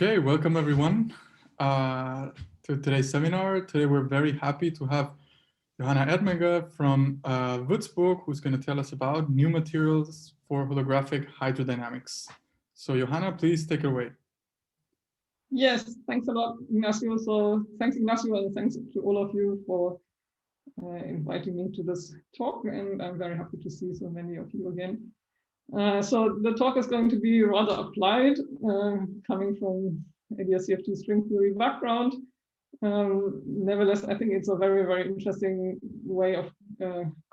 Okay, welcome everyone to today's seminar. Today we're very happy to have Johanna Erdmenger from Wuerzburg, who's going to tell us about new materials for holographic hydrodynamics. So Johanna, please take it away. Yes, thanks a lot, Ignacio. So thanks, Ignacio, and thanks to all of you for inviting me to this talk. And I'm very happy to see so many of you again. So the talk is going to be rather applied, coming from ADS-CFT string theory background. Nevertheless, I think it's a very, very interesting way of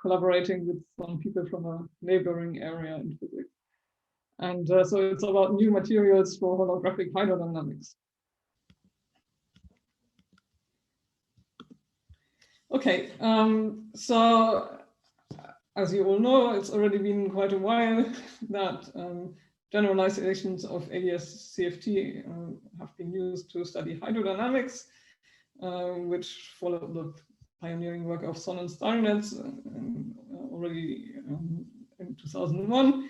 collaborating with some people from a neighboring area in physics. And so it's about new materials for holographic hydrodynamics. Okay, so as you all know, it's already been quite a while that generalizations of ADS-CFT have been used to study hydrodynamics, which followed the pioneering work of Phonon Dispersion already in 2001.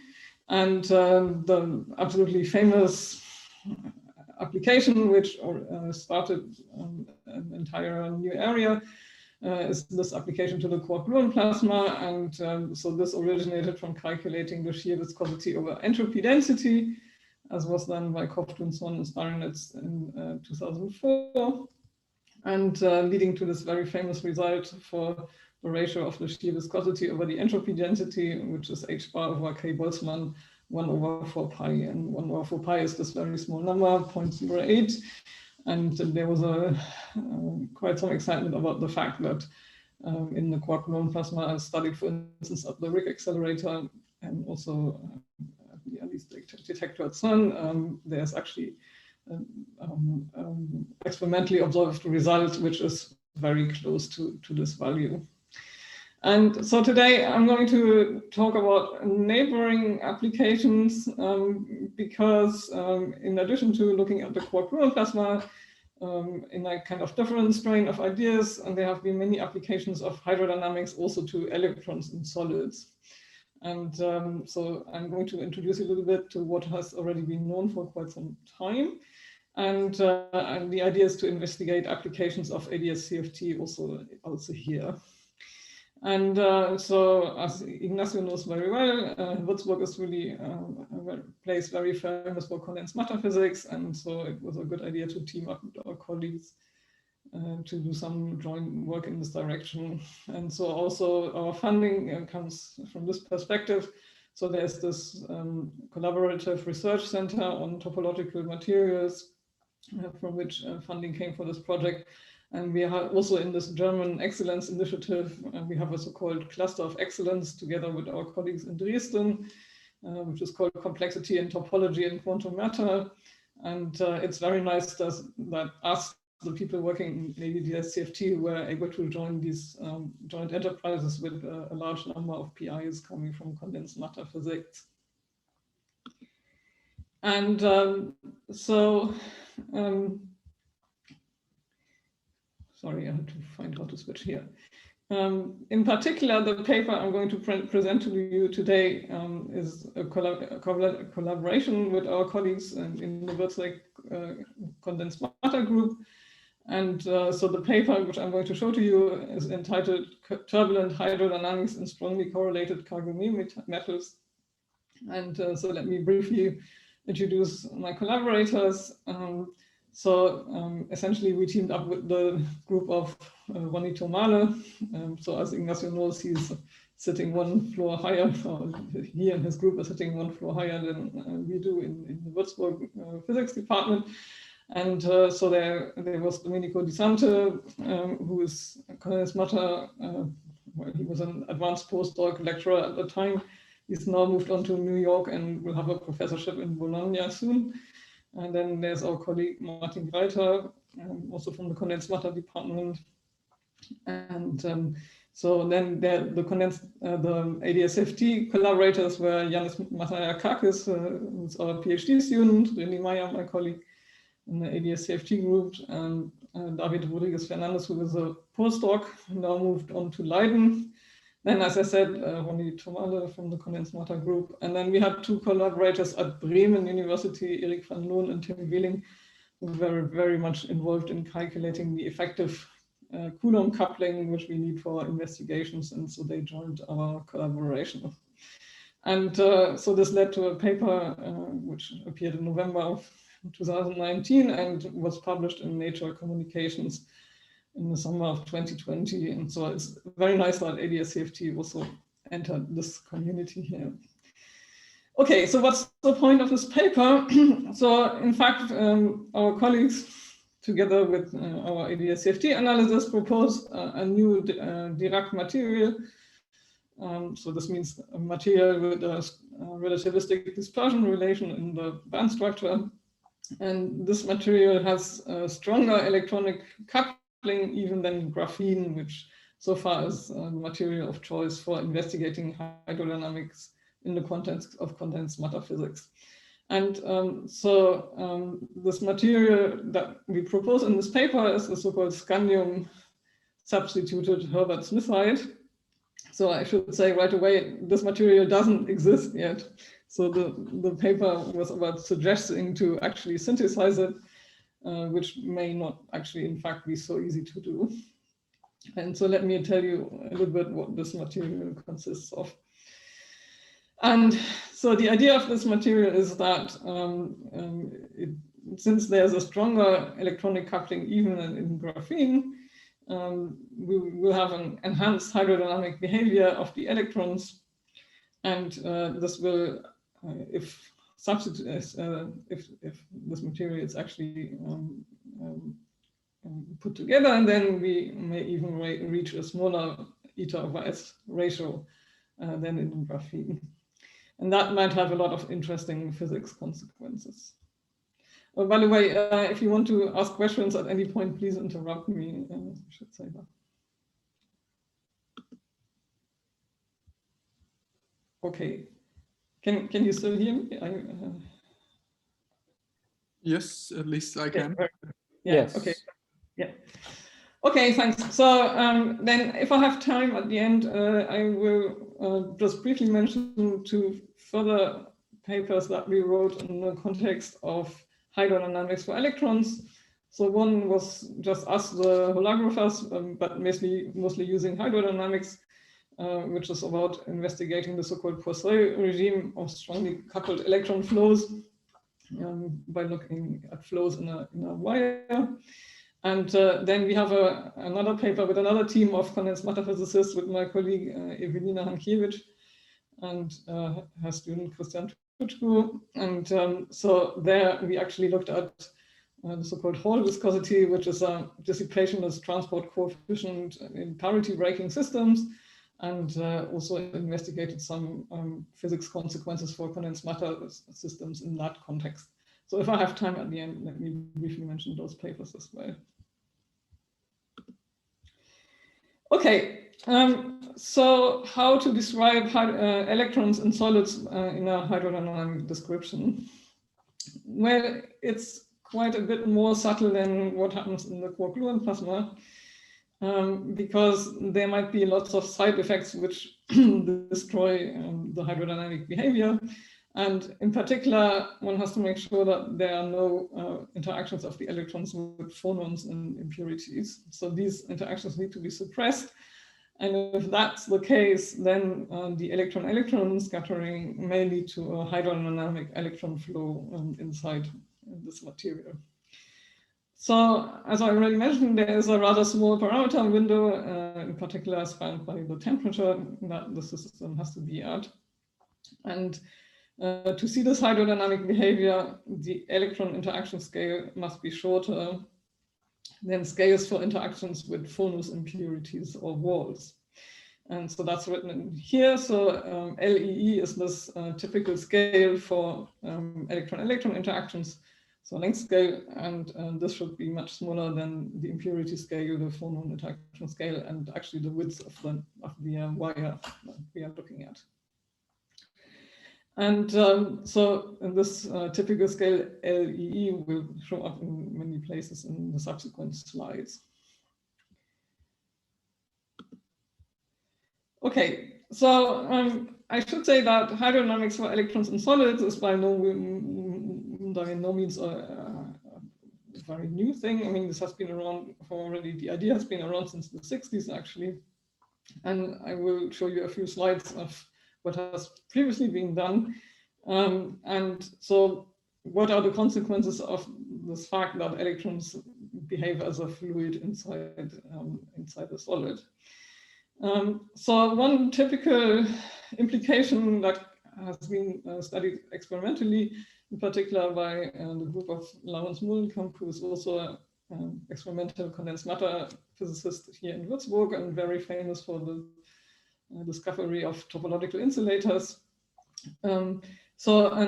And the absolutely famous application, which started an entire new area, is this application to the quark-gluon plasma. And so this originated from calculating the shear viscosity over entropy density, as was done by Swann and Steinmetz in 2004, and leading to this very famous result for the ratio of the shear viscosity over the entropy density, which is h bar over k Boltzmann 1/4 pi, and 1/4 pi is this very small number, 0.08. And there was quite some excitement about the fact that in the quark-gluon plasma, I studied, for instance, at the RIC accelerator and also the LES detector at CERN, there's actually experimentally observed result, which is very close to this value. And so today I'm going to talk about neighboring applications because in addition to looking at the quark-gluon plasma in a kind of different strain of ideas, and there have been many applications of hydrodynamics also to electrons in solids. And so I'm going to introduce you a little bit to what has already been known for quite some time. And the idea is to investigate applications of ADS-CFT also here. And so, as Ignacio knows very well, Wuerzburg is really a place very famous for condensed matter physics, and so it was a good idea to team up with our colleagues to do some joint work in this direction. And so also our funding comes from this perspective. So there's this collaborative research center on topological materials from which funding came for this project. And we are also in this German excellence initiative, we have a so-called cluster of excellence together with our colleagues in Dresden, which is called Complexity in Topology and Quantum Matter. And it's very nice that us, the people working in ADS-CFT, were able to join these joint enterprises with a large number of PIs coming from condensed matter physics. And sorry, I had to find how to switch here. In particular, the paper I'm going to present to you today is a collaboration with our colleagues in the Wuerzburg condensed matter group. And so the paper which I'm going to show to you is entitled Turbulent Hydrodynamics in Strongly Correlated Cargome Metals. And so let me briefly introduce my collaborators. So essentially, we teamed up with the group of Ronny Tomale. So as Ignacio knows, he's sitting one floor higher, or he and his group are sitting one floor higher than we do in the Wuerzburg physics department. And so there was Domenico Di Sante, who is a condensed matter, well, he was an advanced postdoc lecturer at the time. He's now moved on to New York and will have a professorship in Bologna soon. And then there's our colleague Martin Greiter, also from the condensed matter department. And so then the ADS-CFT collaborators were Yannis Matayakakis, who's our PhD student, René Meyer, my colleague in the ADS-CFT group, and David Rodriguez Fernandez, who was a postdoc, now moved on to Leiden. Then, as I said, Ronny Tomale from the condensed matter group. And then we had two collaborators at Bremen University, Erik van Loon and Tim Wheeling, very much involved in calculating the effective Coulomb coupling, which we need for investigations, and so they joined our collaboration. And so this led to a paper which appeared in November of 2019 and was published in Nature Communications in the summer of 2020. And so it's very nice that ADS-CFT also entered this community here. Okay, so what's the point of this paper? So in fact, our colleagues, together with our ADS-CFT analysis, propose a new Dirac material. So this means a material with a relativistic dispersion relation in the band structure. And this material has a stronger electronic coupling even than graphene, which so far is the material of choice for investigating hydrodynamics in the context of condensed matter physics. And this material that we propose in this paper is the so-called Scandium-substituted Herbertsmithite. So I should say right away, this material doesn't exist yet. So the paper was about suggesting to actually synthesize it, which may not actually, in fact, be so easy to do. And so let me tell you a little bit what this material consists of. And so the idea of this material is that since there's a stronger electronic coupling even in graphene, we will have an enhanced hydrodynamic behavior of the electrons, and this will, if this material is actually put together, and then we may even reach a smaller eta/S ratio than in graphene. And that might have a lot of interesting physics consequences. By the way, if you want to ask questions at any point, please interrupt me. I should say that. Okay. Can you still hear me? Yes, at least I can. Yeah, yes. Okay. Yeah. Okay, thanks. So then if I have time at the end, I will just briefly mention two further papers that we wrote in the context of hydrodynamics for electrons. So one was just us, the holographers, but mostly using hydrodynamics, which is about investigating the so-called Poisson regime of strongly coupled electron flows by looking at flows in a wire. And then we have another paper with another team of condensed matter physicists with my colleague Ewelina Hankiewicz and her student Christian Tutschko. And so there we actually looked at the so-called Hall viscosity, which is a dissipationless transport coefficient in parity breaking systems, and also investigated some physics consequences for condensed matter systems in that context. So if I have time at the end, let me briefly mention those papers as well. Okay, so how to describe electrons in solids in a hydrodynamic description? Well, it's quite a bit more subtle than what happens in the quark-gluon plasma, because there might be lots of side effects which destroy the hydrodynamic behavior. And in particular, one has to make sure that there are no interactions of the electrons with phonons and impurities. So these interactions need to be suppressed. And if that's the case, then the electron-electron scattering may lead to a hydrodynamic electron flow inside this material. So as I already mentioned, there is a rather small parameter window, in particular spanned by the temperature that the system has to be at. And to see this hydrodynamic behavior, the electron interaction scale must be shorter than scales for interactions with phonous impurities or walls. And so that's written in here. So LEE is this typical scale for electron-electron interactions, so length scale, and this should be much smaller than the impurity scale, the phonon interaction scale, and actually the width of the wire that we are looking at. And so in this typical scale, LEE will show up in many places in the subsequent slides. Okay, so I should say that hydrodynamics for electrons in solids is by no means very new thing. I mean, this has been around for already, the idea has been around since the 60s actually. And I will show you a few slides of what has previously been done. And so what are the consequences of this fact that electrons behave as a fluid inside a solid? So one typical implication that has been studied experimentally, in particular by the group of Laurens Muhlenkamp, who is also an experimental condensed matter physicist here in Wuerzburg and very famous for the discovery of topological insulators. And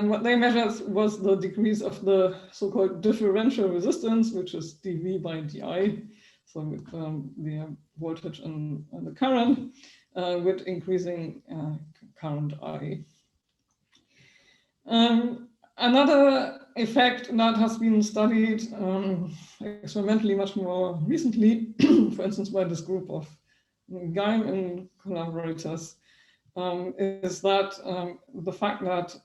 what they measured was the decrease of the so-called differential resistance, which is dV by di, so with the voltage and the current, with increasing current I. Another effect that has been studied experimentally much more recently, for instance, by this group of Geim and collaborators, is that the fact that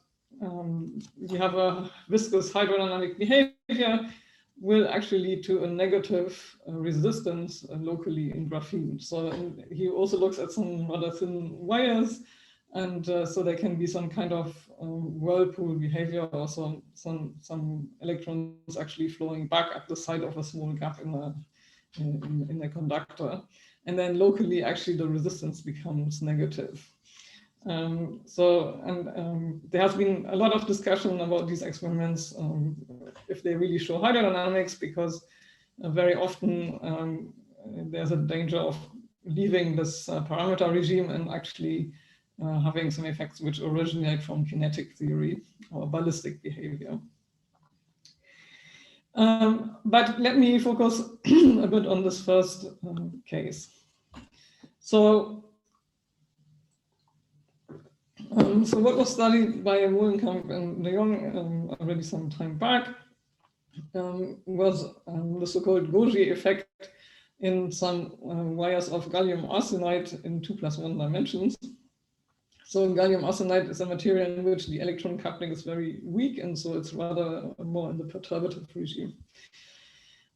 you have a viscous hydrodynamic behavior will actually lead to a negative resistance locally in graphene. So he also looks at some rather thin wires, and so there can be some kind of whirlpool behavior, or some electrons actually flowing back at the side of a small gap in a conductor. And then locally, actually, the resistance becomes negative. There has been a lot of discussion about these experiments, if they really show hydrodynamics, because very often there's a danger of leaving this parameter regime and actually having some effects which originate from kinetic theory or ballistic behavior. But let me focus a bit on this first case. So what was studied by Muhlenkamp and de Jong already some time back was the so-called Goji effect in some wires of gallium arsenide in 2+1 dimensions. So gallium arsenide is a material in which the electron coupling is very weak, and so it's rather more in the perturbative regime.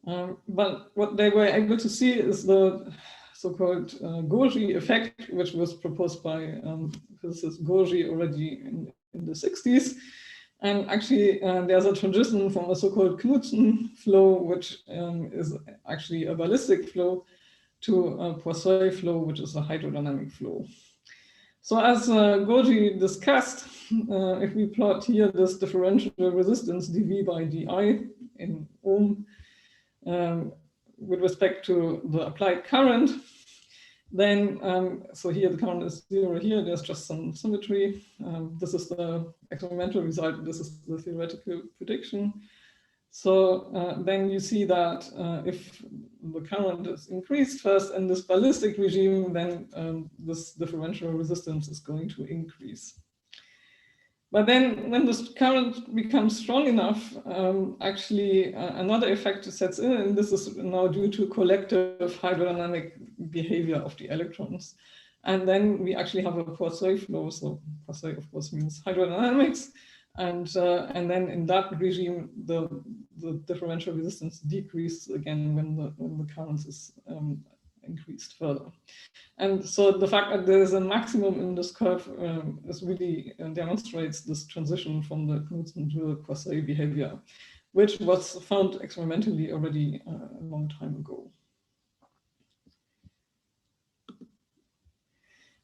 But what they were able to see is the so-called Goji effect, which was proposed by physicist Goji already in the 60s. And actually, there's a transition from a so-called Knudsen flow, which is actually a ballistic flow, to a Poiseuille flow, which is a hydrodynamic flow. So as Goji discussed, if we plot here this differential resistance dV by di in ohm with respect to the applied current, then, so here the current is 0 here, there's just some symmetry. This is the experimental result, this is the theoretical prediction. So then you see that if the current is increased first in this ballistic regime, then this differential resistance is going to increase. But then when this current becomes strong enough, actually another effect sets in, and this is now due to collective hydrodynamic behavior of the electrons. And then we actually have a Poiseuille flow. So Poiseuille, of course, means hydrodynamics. And then in that regime, the differential resistance decreases again when the current is increased further. And so the fact that there is a maximum in this curve is really demonstrates this transition from the Knudsen to the Poiseuille behavior, which was found experimentally already a long time ago.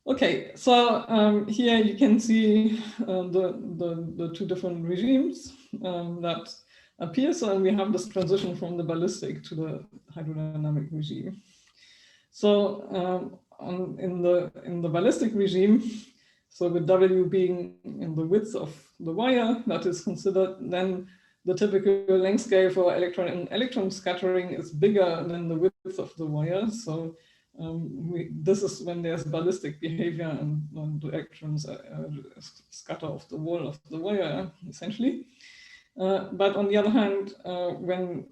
Okay, so here you can see the two different regimes that appear. So we have this transition from the ballistic to the hydrodynamic regime. So in the ballistic regime, so with W being in the width of the wire that is considered, then the typical length scale for electron scattering is bigger than the width of the wire. So this is when there's ballistic behavior and the electrons scatter off the wall of the wire, essentially. But on the other hand, when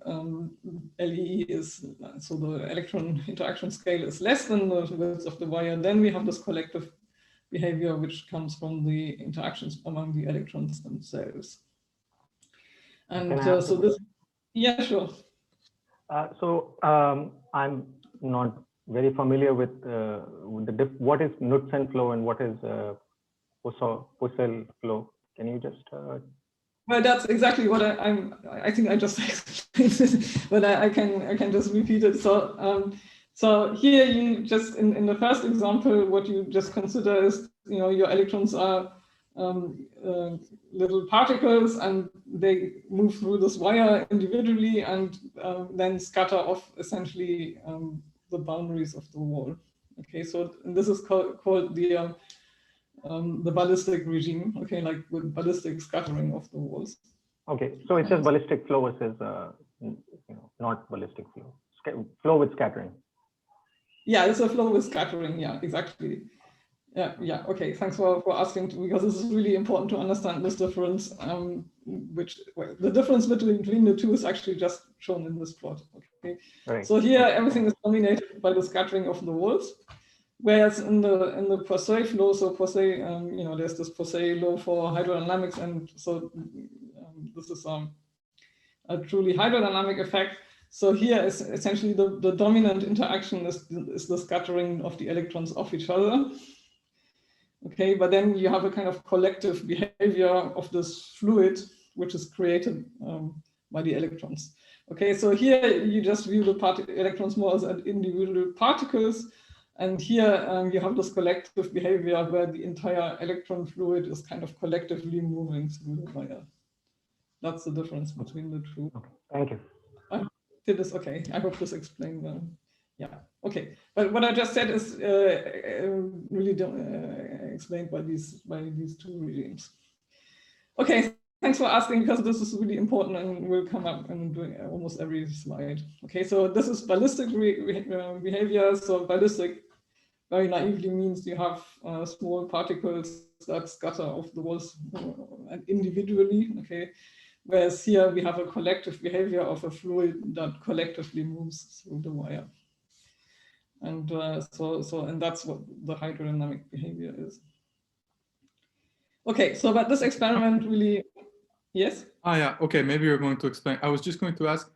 LE is, so the electron interaction scale is less than the width of the wire, then we have this collective behavior which comes from the interactions among the electrons themselves. And so this, yeah, sure. I'm not very familiar with what is Knudsen flow and what is Poiseuille flow. Can you just? Well, that's exactly what I think I just explained, but I can just repeat it. So here you just in the first example, what you just consider is your electrons are little particles and they move through this wire individually and then scatter off essentially the boundaries of the wall. Okay, so this is called the ballistic regime. Okay, like with ballistic scattering of the walls. Okay, so it's just ballistic flow versus not ballistic flow. Flow with scattering. Yeah, it's a flow with scattering. Yeah, exactly. Yeah. Okay. Thanks for asking, because this is really important to understand this difference. The difference between the two is actually just shown in this plot. Okay. Right. So here everything is dominated by the scattering of the walls, whereas in the Poiseuille flow, so Poiseuille, there's this Poiseuille law for hydrodynamics, and so this is a truly hydrodynamic effect. So here is essentially the dominant interaction is the scattering of the electrons off each other. Okay, but then you have a kind of collective behavior of this fluid, which is created by the electrons. Okay, so here you just view the electrons more as individual particles, and here you have this collective behavior where the entire electron fluid is kind of collectively moving through the wire. That's the difference between the two. Okay, thank you. I did this okay. I hope this explained well. Yeah, okay. But what I just said is really explained by these two regimes. Okay, thanks for asking, because this is really important and will come up in doing almost every slide. Okay, so this is ballistic behavior. So ballistic very naively means you have small particles that scatter off the walls individually. Okay, whereas here we have a collective behavior of a fluid that collectively moves through the wire. And and that's what the hydrodynamic behavior is. Okay, so but this experiment really, yes? Yeah, okay, maybe you're going to explain. I was just going to ask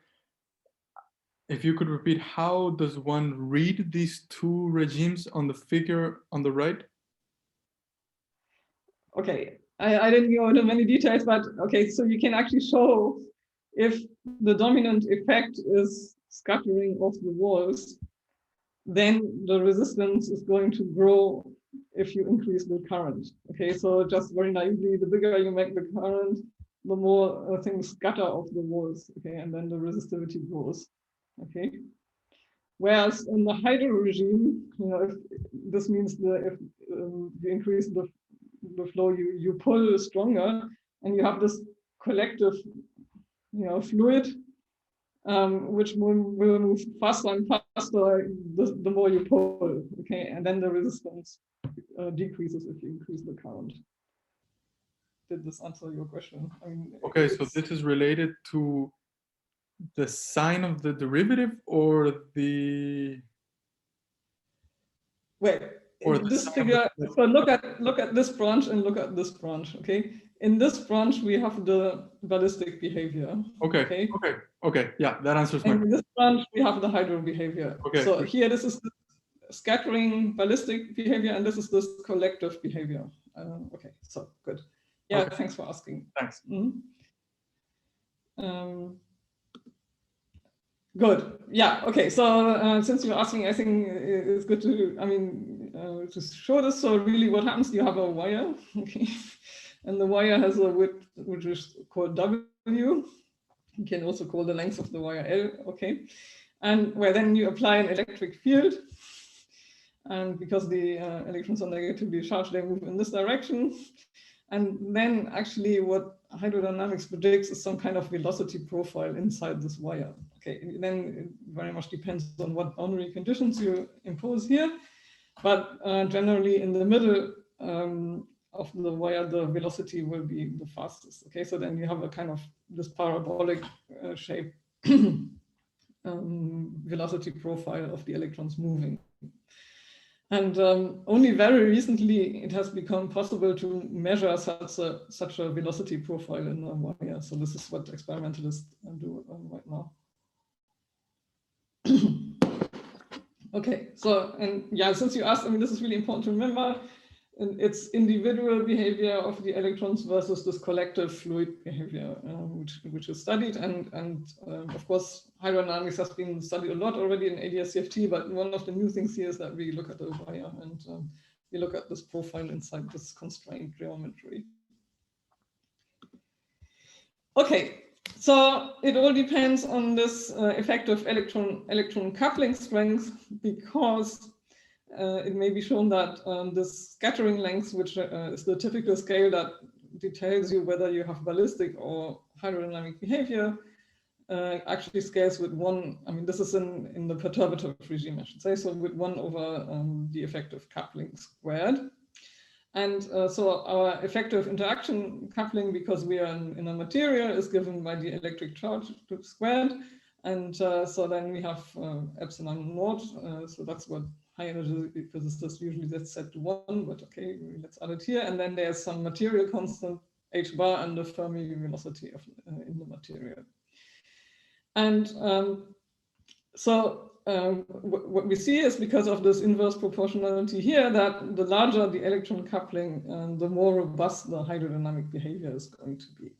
if you could repeat, how does one read these two regimes on the figure on the right? Okay, I didn't go into many details, but okay, so you can actually show if the dominant effect is scattering of the walls, then the resistance is going to grow if you increase the current. Okay, so just very naively, the bigger you make the current, the more things scatter off the walls. Okay, and then the resistivity grows. Okay, whereas in the hydro regime, if this means that if you increase the flow, you pull stronger, and you have this collective, fluid. Which will move faster and faster the more you pull, okay? And then the resistance decreases if you increase the current. Did this answer your question? I mean, okay, so this is related to the sign of the derivative or the... Wait, this figure, so look at this branch and look at this branch, okay? In this branch, we have the ballistic behavior. Okay. Yeah, that answers my question. In this branch, we have the hydro behavior. Okay. So here, this is the scattering ballistic behavior, and this is this collective behavior. Okay, so good. Yeah, okay. Thanks for asking. Thanks. Good. Yeah. Okay. So since you're asking, I think it's good to to show this. So really, what happens? You have a wire, okay, and the wire has a width which is called W. You can also call the length of the wire L. Okay, and where then you apply an electric field, and because the electrons are negatively charged, they move in this direction. And then actually what hydrodynamics predicts is some kind of velocity profile inside this wire. Okay, and then it very much depends on what boundary conditions you impose here. But generally in the middle of the wire, the velocity will be the fastest. Okay, so then you have a kind of this parabolic shape velocity profile of the electrons moving. And only very recently it has become possible to measure such a velocity profile in a wire. So this is what experimentalists do right now. Okay, so, and yeah, since you asked, I mean, this is really important to remember. And it's individual behavior of the electrons versus this collective fluid behavior, which is studied. And of course, hydrodynamics has been studied a lot already in ADS-CFT, but one of the new things here is that we look at the wire and we look at this profile inside this constraint geometry. Okay, so it all depends on this effective electron coupling strength, because it may be shown that this scattering length, which is the typical scale that details you whether you have ballistic or hydrodynamic behavior, actually scales with 1. I mean, this is in the perturbative regime, I should say, so with 1 over the effective coupling squared. And so our effective interaction coupling, because we are in a material, is given by the electric charge squared. And so then we have epsilon naught. So that's what high energy physicists usually that's set to 1, but okay, let's add it here. And then there's some material constant h bar and the Fermi velocity of in the material. And so what we see is, because of this inverse proportionality here, that the larger the electron coupling, the more robust the hydrodynamic behavior is going to be.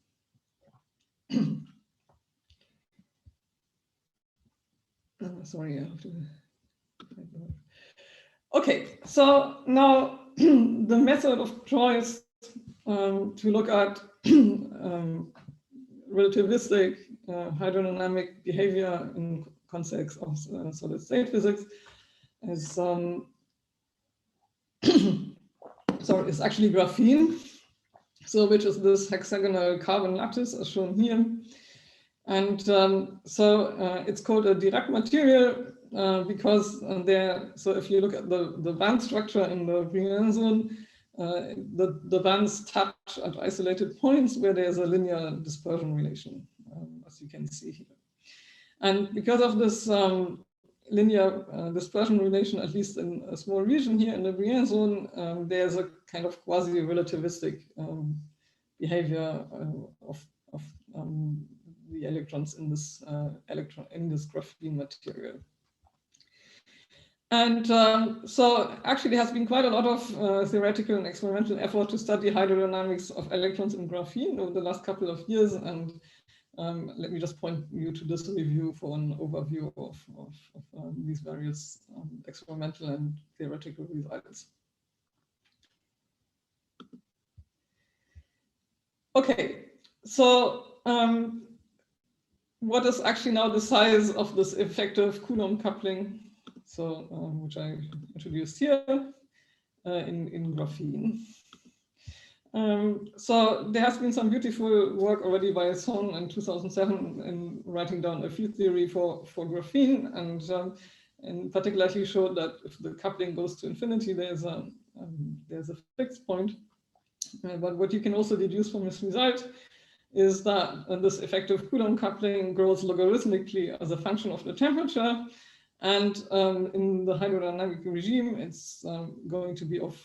Sorry, I have to. Okay, so now the method of choice to look at relativistic hydrodynamic behavior in context of solid state physics is sorry, it's actually graphene, so which is this hexagonal carbon lattice as shown here. And so it's called a Dirac material because so if you look at the band structure in the Brillouin zone, the bands touch at isolated points where there's a linear dispersion relation, as you can see here. And because of this linear dispersion relation, at least in a small region here in the Brillouin zone, there's a kind of quasi-relativistic behavior of the electrons in this graphene material. And so actually there has been quite a lot of theoretical and experimental effort to study hydrodynamics of electrons in graphene over the last couple of years. And let me just point you to this review for an overview of these various experimental and theoretical results. Okay, so what is actually now the size of this effective Coulomb coupling? So, which I introduced here in graphene. So there has been some beautiful work already by Son in 2007 in writing down a field theory for graphene, and in particular he showed that if the coupling goes to infinity, there's a fixed point. But what you can also deduce from this result is that this effective Coulomb coupling grows logarithmically as a function of the temperature. And in the hydrodynamic regime, it's going to be of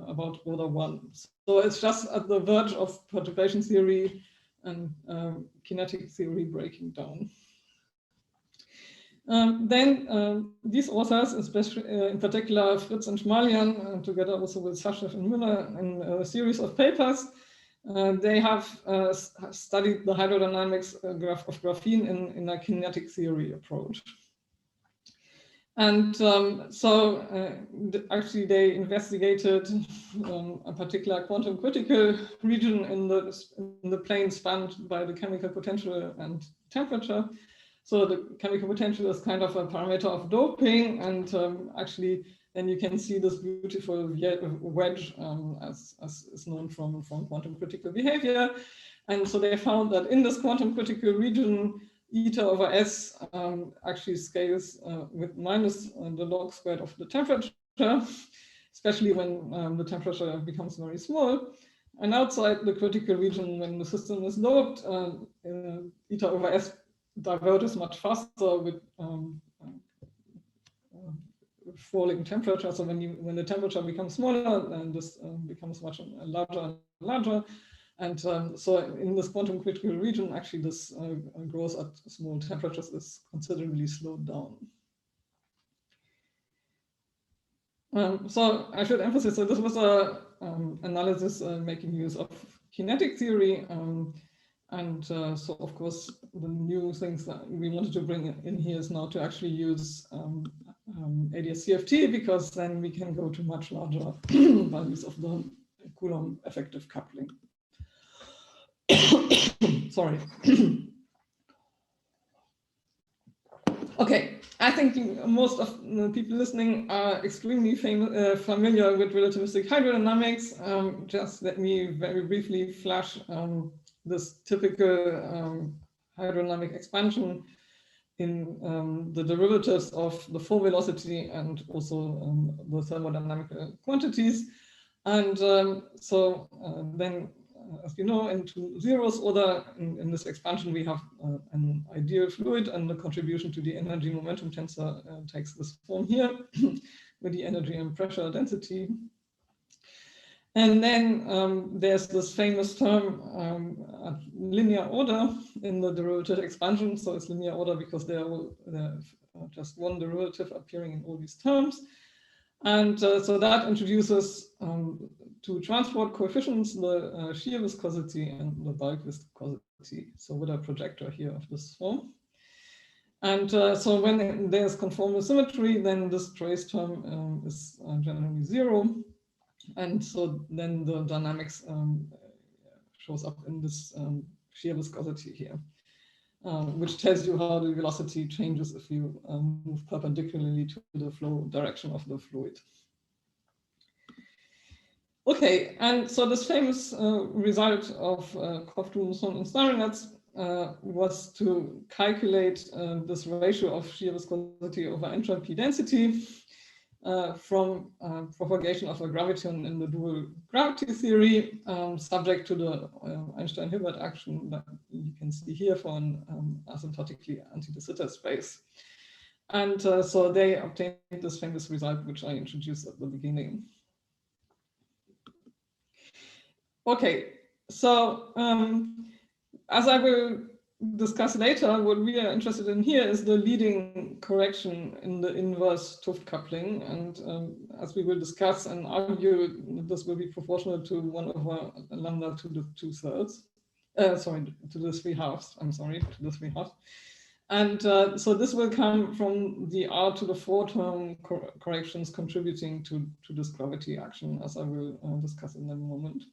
about order 1. So it's just at the verge of perturbation theory and kinetic theory breaking down. Then these authors, especially in particular Fritz and Schmalian, together also with Sashev and Müller, in a series of papers, they have studied the hydrodynamics of graphene in a kinetic theory approach. And actually they investigated a particular quantum critical region in the plane spanned by the chemical potential and temperature. So the chemical potential is kind of a parameter of doping, and actually then you can see this beautiful wedge as is known from quantum critical behavior. And so they found that in this quantum critical region, eta over S actually scales with minus the log squared of the temperature, especially when the temperature becomes very small. And outside the critical region, when the system is doped, eta over S diverges much faster with falling temperature. So when the temperature becomes smaller, then this becomes much larger and larger. And so in this quantum critical region, actually this growth at small temperatures is considerably slowed down. So I should emphasize, so this was a analysis making use of kinetic theory. So of course, the new things that we wanted to bring in here is now to actually use ADS-CFT, because then we can go to much larger values of the Coulomb effective coupling. Sorry. Okay, I think most of the people listening are extremely familiar with relativistic hydrodynamics. Just let me very briefly flash this typical hydrodynamic expansion in the derivatives of the flow velocity and also the thermodynamic quantities. And then, as you know, into zeros order, in this expansion, we have an ideal fluid, and the contribution to the energy momentum tensor takes this form here with the energy and pressure density. And then there's this famous term at linear order in the derivative expansion. So it's linear order because there's just one derivative appearing in all these terms. And so that introduces two transport coefficients, the shear viscosity and the bulk viscosity. So with a projector here of this form. And so when there's conformal symmetry, then this trace term is generally zero. And so then the dynamics shows up in this shear viscosity here, which tells you how the velocity changes if you move perpendicularly to the flow direction of the fluid. Okay, and so this famous result of Kopf-Dumonson and Steinmetz was to calculate this ratio of shear viscosity over entropy density from propagation of a graviton in the dual gravity theory, subject to the Einstein-Hilbert action that you can see here for an asymptotically anti-de Sitter space. And so they obtained this famous result, which I introduced at the beginning. Okay, so as I will discuss later, what we are interested in here is the leading correction in the inverse 't Hooft coupling. And as we will discuss and argue, this will be proportional to 1/, lambda to the 2/3. Sorry, to the 3/2. I'm sorry, to the 3/2. And so this will come from the R to the 4 term corrections contributing to this gravity action, as I will discuss in a moment.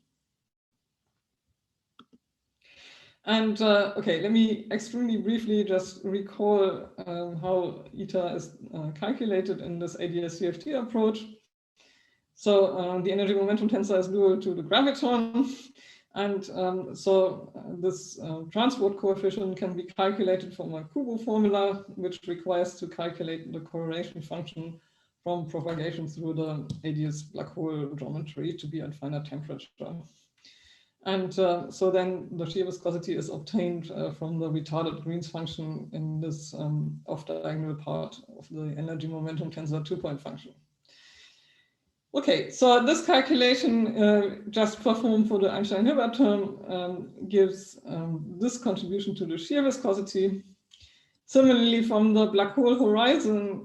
And okay, let me extremely briefly just recall how eta is calculated in this ADS-CFT approach. So the energy momentum tensor is dual to the graviton. And so this transport coefficient can be calculated from a Kubo formula, which requires to calculate the correlation function from propagation through the ADS black hole geometry to be at finite temperature. And so then the shear viscosity is obtained from the retarded Green's function in this off-diagonal part of the energy momentum tensor 2-point function. Okay, so this calculation just performed for the Einstein-Hilbert term gives this contribution to the shear viscosity. Similarly, from the black hole horizon,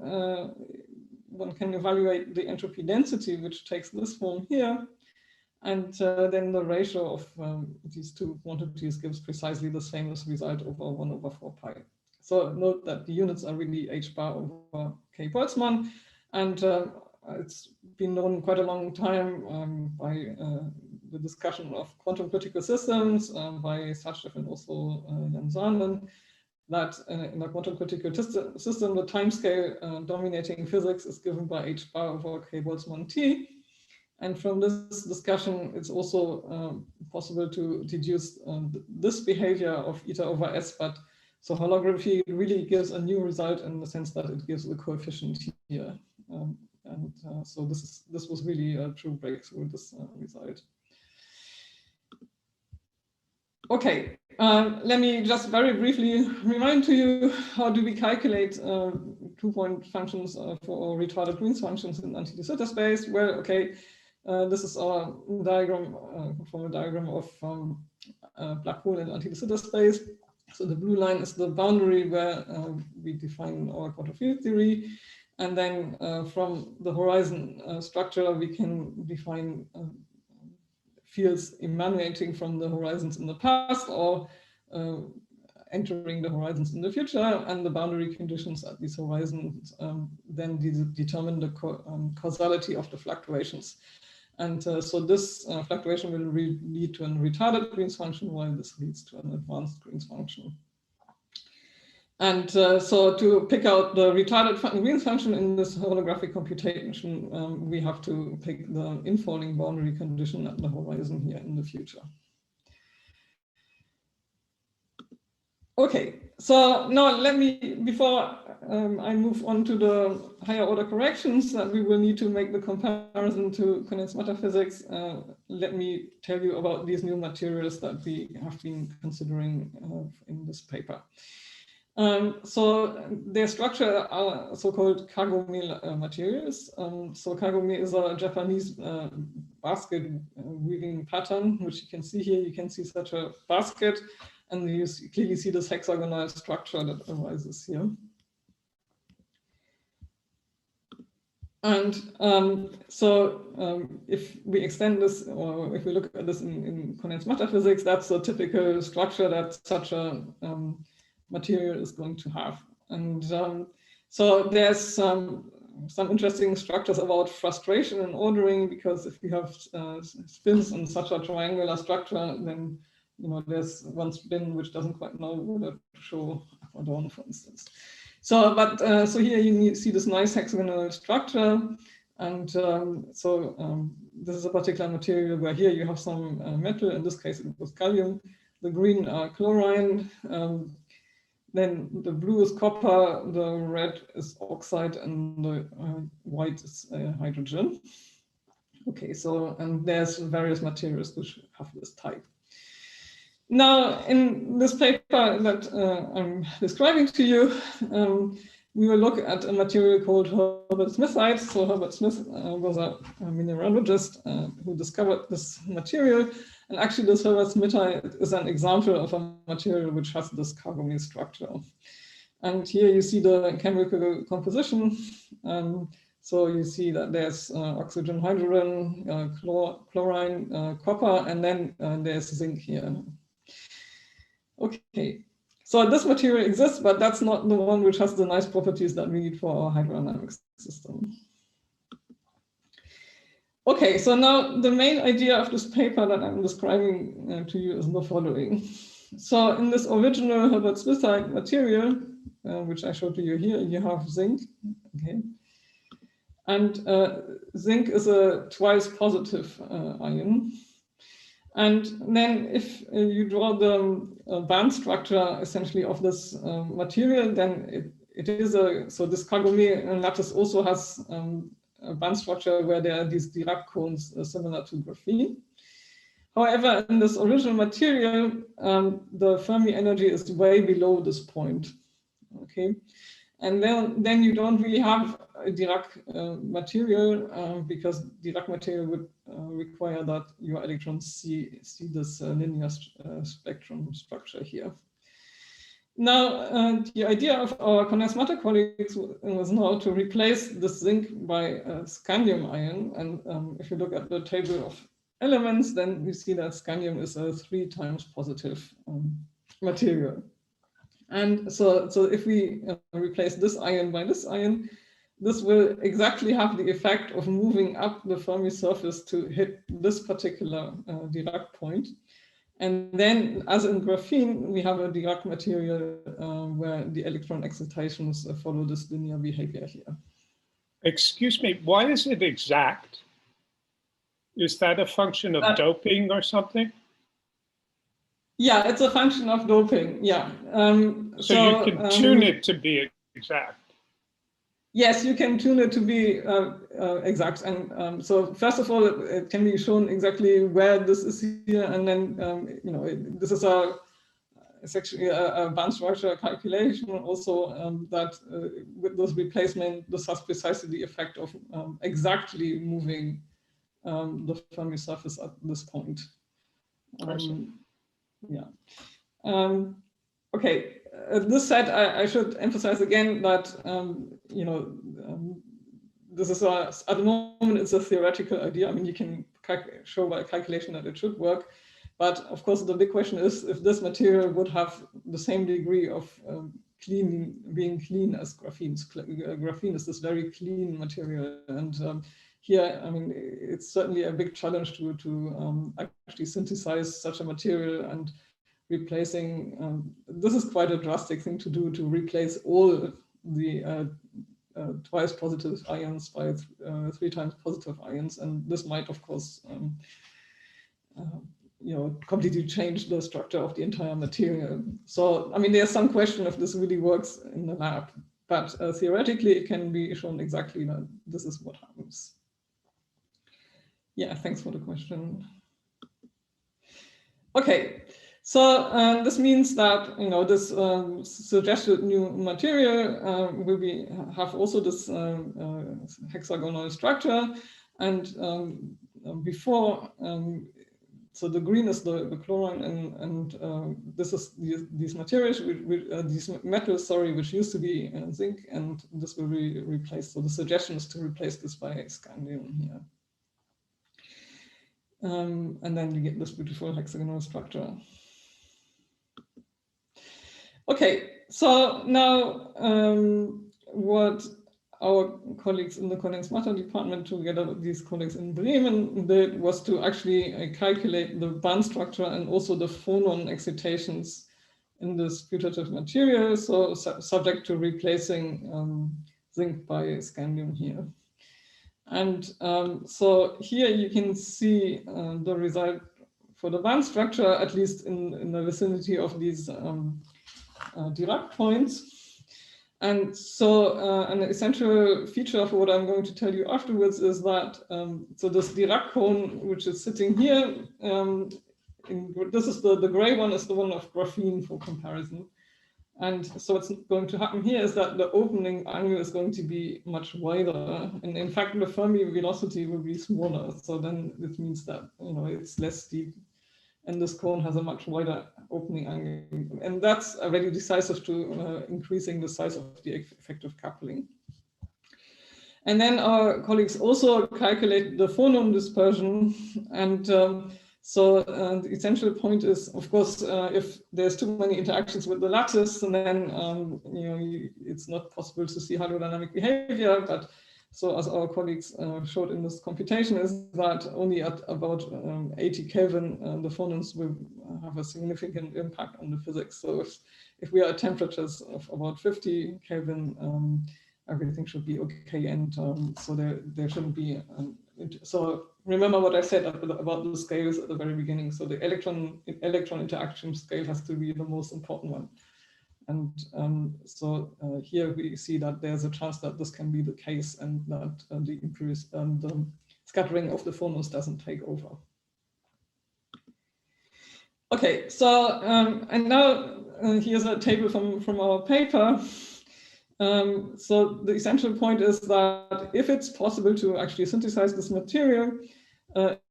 one can evaluate the entropy density, which takes this form here. And then the ratio of these two quantities gives precisely the same as result over 1/4 pi. So note that the units are really h bar over k Boltzmann. And it's been known quite a long time by the discussion of quantum critical systems by Sarchev and also Jan Saanen, that in a quantum critical system, the timescale dominating physics is given by h bar over k Boltzmann t. And from this discussion, it's also possible to deduce this behavior of eta over s, but so holography really gives a new result in the sense that it gives a coefficient here. So this was really a true breakthrough, this result. Okay, let me just very briefly remind to you, how do we calculate 2-point functions for retarded Green's functions in anti-de Sitter space? Well, okay, this is our diagram, conformal diagram of black hole and anti-de Sitter space. So the blue line is the boundary where we define our quantum field theory. And then from the horizon structure, we can define fields emanating from the horizons in the past or entering the horizons in the future, and the boundary conditions at these horizons then determine the causality of the fluctuations. And so this fluctuation will lead to a retarded Green's function, while this leads to an advanced Green's function. And so to pick out the retarded Green's function in this holographic computation, we have to pick the infalling boundary condition at the horizon here in the future. Okay, so now let me, before I move on to the higher order corrections that we will need to make the comparison to condensed matter physics, let me tell you about these new materials that we have been considering in this paper. So their structure are so-called kagome materials. So kagome is a Japanese basket weaving pattern, which you can see here. You can see such a basket, and you clearly see this hexagonal structure that arises here. And if we extend this, or if we look at this in condensed matter physics, that's a typical structure that such a material is going to have. And so there's some interesting structures about frustration and ordering, because if you have spins in such a triangular structure, then there's one spin which doesn't quite know whether to show up or down, for instance. So, so here you see this nice hexagonal structure, and this is a particular material where here you have some metal. In this case, it was gallium. The green are chlorine. Then the blue is copper, the red is oxide, and the white is hydrogen. Okay, so, and there's various materials which have this type. Now, in this paper that I'm describing to you, we will look at a material called Herbertsmithite. So Herbert Smith was a mineralogist who discovered this material. And actually, this Herbertsmithite is an example of a material which has this kagome structure. And here you see the chemical composition. So you see that there's oxygen, hydrogen, chlorine, copper, and then there's zinc here. Okay, so this material exists, but that's not the one which has the nice properties that we need for our hydrodynamic system. Okay, so now the main idea of this paper that I'm describing to you is the following. So in this original Herbertsmithite material, which I showed to you here, you have zinc. Okay, and zinc is a twice positive ion. And then if you draw the band structure essentially of this material, then it is so this kagome lattice also has a band structure where there are these Dirac cones similar to graphene. However, in this original material, the Fermi energy is way below this point. Okay, and then you don't really have a Dirac material because Dirac material would require that your electrons see this linear spectrum structure here. Now, the idea of our condensed matter colleagues was now to replace this zinc by a scandium ion. And if you look at the table of elements, then we see that scandium is a 3 times positive material. And so if we replace this ion by this ion, this will exactly have the effect of moving up the Fermi surface to hit this particular Dirac point. And then, as in graphene, we have a Dirac material where the electron excitations follow this linear behavior here. Excuse me, why is it exact? Is that a function of doping or something? Yeah, it's a function of doping, yeah. So you can tune it to be exact. Yes, you can tune it to be exact. And so first of all, it can be shown exactly where this is here. And then, this is it's actually a band structure calculation also that with this replacement, this has precisely the effect of exactly moving the Fermi surface at this point. Yeah. Okay. This said, I should emphasize again that this is at the moment it's a theoretical idea. I mean, you can show by calculation that it should work, but of course the big question is if this material would have the same degree of being clean as graphene. Graphene is this very clean material, and here, I mean, it's certainly a big challenge to actually synthesize such a material, and replacing, this is quite a drastic thing to do, to replace all the twice positive ions by 3 times positive ions, and this might, of course, completely change the structure of the entire material. So, I mean, there's some question if this really works in the lab, but theoretically, it can be shown exactly that this is what happens. Yeah, thanks for the question. Okay, so this means that this suggested new material will have also this hexagonal structure, and before, so the green is the chlorine, and this is these materials, these metals, which used to be zinc, and this will be replaced. So the suggestion is to replace this by scandium here. And then you get this beautiful hexagonal structure. Okay, so now what our colleagues in the condensed matter department, together with these colleagues in Bremen, did was to actually calculate the band structure and also the phonon excitations in this putative material, so subject to replacing zinc by scandium here. And so here you can see the result for the band structure, at least in the vicinity of these Dirac points. And so an essential feature of what I'm going to tell you afterwards is that, so this Dirac cone, which is sitting here, this is the gray one is the one of graphene for comparison. And so what's going to happen here is that the opening angle is going to be much wider. And in fact, the Fermi velocity will be smaller. So then this means that, it's less steep. And this cone has a much wider opening angle. And that's already decisive to increasing the size of the effective coupling. And then our colleagues also calculate the phonon dispersion. And so the essential point is, of course, if there's too many interactions with the lattice, and then it's not possible to see hydrodynamic behavior. But so as our colleagues showed in this computation, is that only at about 80 Kelvin, the phonons will have a significant impact on the physics. So if we are at temperatures of about 50 Kelvin, everything should be okay, and so there shouldn't be. So remember what I said about the scales at the very beginning. So the electron interaction scale has to be the most important one. And so here we see that there's a chance that this can be the case, and that the scattering of the phonons doesn't take over. Okay, so and now here's a table from our paper. So the essential point is that if it's possible to actually synthesize this material,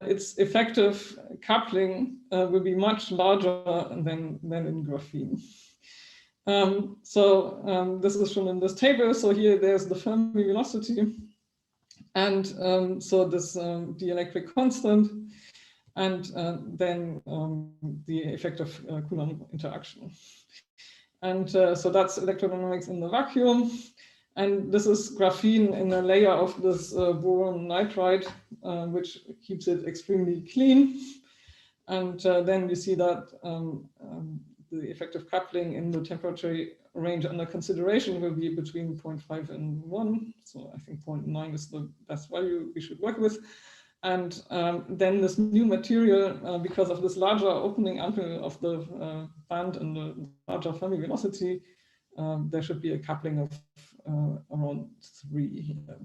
its effective coupling will be much larger than in graphene. This is shown in this table. So here there's the Fermi velocity, and so this dielectric constant, and then the effective Coulomb interaction. And so that's electrodynamics in the vacuum. And this is graphene in a layer of this boron nitride, which keeps it extremely clean. And then you see that the effective coupling in the temperature range under consideration will be between 0.5 and 1. So I think 0.9 is the best value we should work with. And then this new material, because of this larger opening angle of the band and the larger Fermi velocity, there should be a coupling of around 3 here.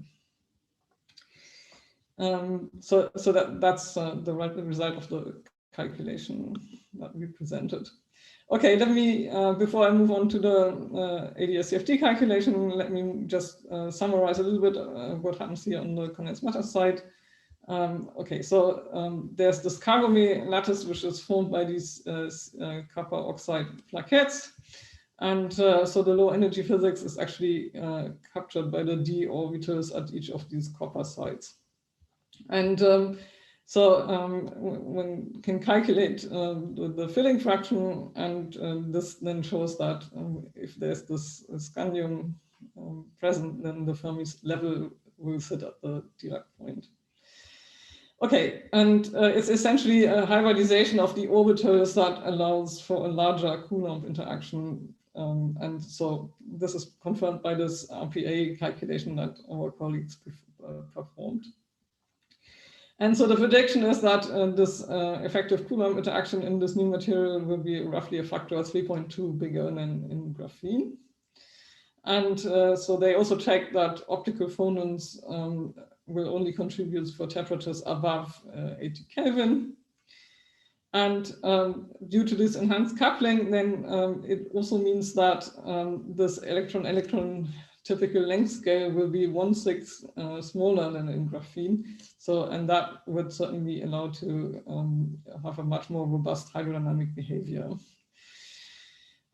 So that's the right result of the calculation that we presented. Okay, let me, before I move on to the ADS-CFT calculation, let me just summarize a little bit what happens here on the condensed matter side. Okay, so there's this Kagome lattice, which is formed by these copper oxide plaquettes. And so the low energy physics is actually captured by the d orbitals at each of these copper sites. And one can calculate the filling fraction, and this then shows that if there's this scandium present, then the Fermi level will sit at the Dirac point. Okay, and it's essentially a hybridization of the orbitals that allows for a larger Coulomb interaction. And so this is confirmed by this RPA calculation that our colleagues performed. And so the prediction is that this effective Coulomb interaction in this new material will be roughly a factor of 3.2 bigger than in graphene. And so they also check that optical phonons will only contribute for temperatures above 80 Kelvin. And due to this enhanced coupling, then it also means that this electron-electron typical length scale will be 1/6 smaller than in graphene. So, and that would certainly allow to have a much more robust hydrodynamic behavior.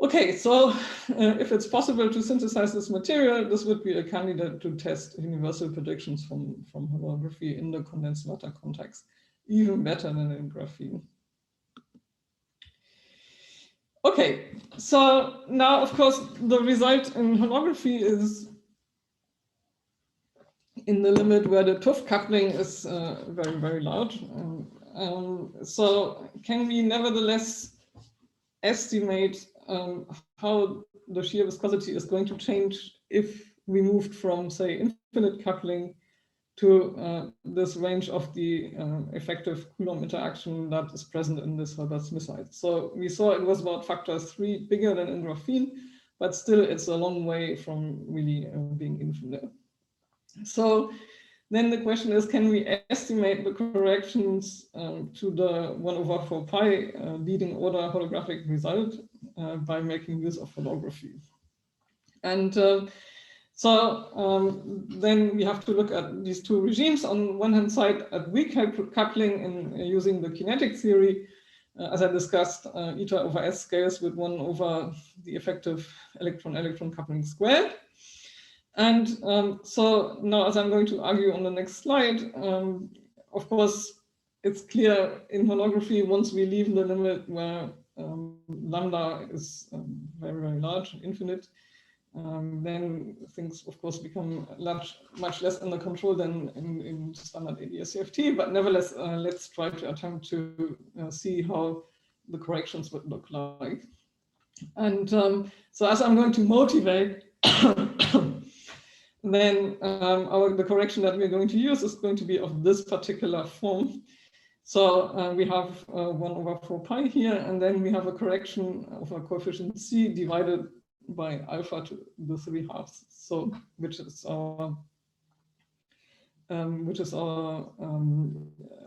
Okay, so if it's possible to synthesize this material, this would be a candidate to test universal predictions from holography in the condensed matter context, even better than in graphene. Okay, so now, of course, the result in holography is in the limit where the TÜV coupling is very, very large. So can we nevertheless estimate how the shear viscosity is going to change if we moved from, say, infinite coupling to this range of the effective Coulomb interaction that is present in this Herbertsmithite? So we saw it was about factor 3 bigger than in graphene, but still it's a long way from really being infinite. So then the question is, can we estimate the corrections to the 1/4 pi leading order holographic result by making use of holography? And then we have to look at these two regimes. On one hand side, at weak coupling and using the kinetic theory, as I discussed, eta over s scales with 1 over the effective electron-electron coupling squared. And so now, as I'm going to argue on the next slide, of course, it's clear in holography, once we leave the limit where lambda is very, very large, infinite, then things, of course, become much less under control than in standard ADS-CFT. But nevertheless, let's try to attempt to see how the corrections would look like. And so as I'm going to motivate, then the correction that we're going to use is going to be of this particular form. So we have 1/4 pi here, and then we have a correction of a coefficient c divided by alpha to the 3/2. So which is our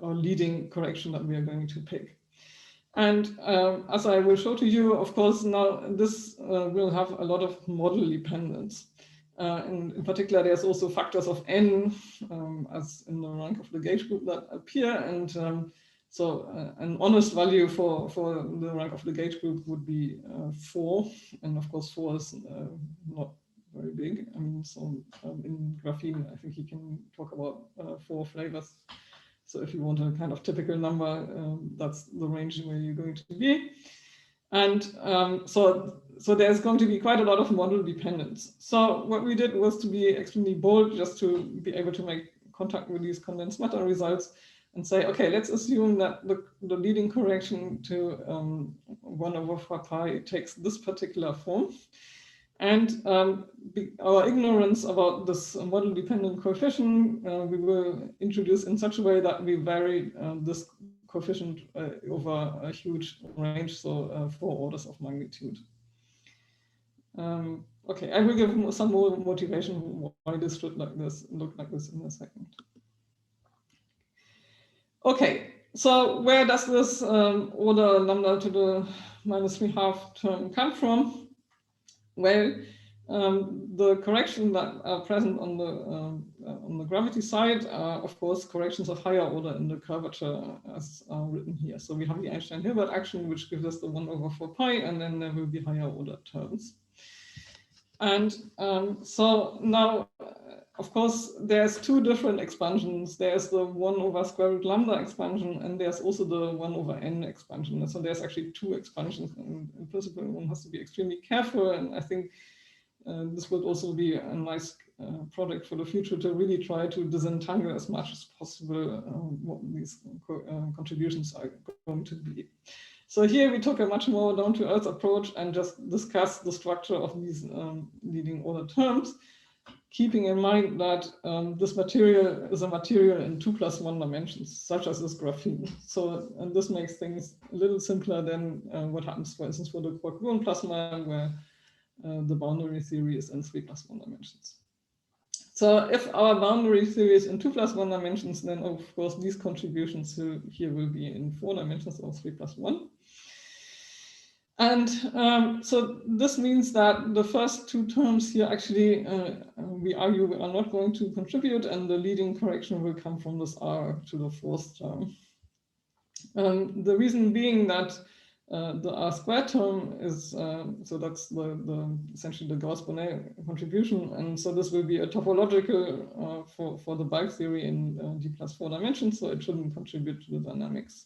leading correction that we are going to pick. And as I will show to you, of course, now this will have a lot of model dependence. And in particular, there's also factors of n as in the rank of the gauge group that appear. And so an honest value for the rank of the gauge group would be 4. And of course, 4 is not very big. I mean, so in graphene, I think you can talk about 4 flavors. So if you want a kind of typical number, that's the range where you're going to be. And so there's going to be quite a lot of model dependence. So what we did was to be extremely bold, just to be able to make contact with these condensed matter results and say, okay, let's assume that the leading correction to 1/4 pi takes this particular form. And our ignorance about this model dependent coefficient, we will introduce in such a way that we vary this coefficient over a huge range, so 4 orders of magnitude. Okay, I will give some more motivation why this should look like this in a second. Okay, so where does this order lambda to the -3/2 term come from? Well, the correction that are present on the gravity side are, of course, corrections of higher order in the curvature as written here. So we have the Einstein-Hilbert action, which gives us the 1/4 pi, and then there will be higher order terms. And so now, of course, there's two different expansions. There's the 1 over square root lambda expansion, and there's also the 1 over n expansion. So there's actually two expansions. And in principle, one has to be extremely careful. And I think this would also be a nice project for the future to really try to disentangle as much as possible what these contributions are going to be. So here we took a much more down-to-earth approach and just discussed the structure of these leading order terms, keeping in mind that this material is a material in 2+1 dimensions, such as this graphene. So, and this makes things a little simpler than what happens, for instance, for the quark-gluon plasma, where the boundary theory is in 3+1 dimensions. So if our boundary theory is in 2+1 dimensions, then of course these contributions here will be in 4 dimensions or 3+1. And so this means that the first two terms here actually, we argue, are not going to contribute, and the leading correction will come from this r to the fourth term. The reason being that the r squared term is, so that's essentially the Gauss-Bonnet contribution, and so this will be a topological for the bulk theory in d+4 dimensions, so it shouldn't contribute to the dynamics.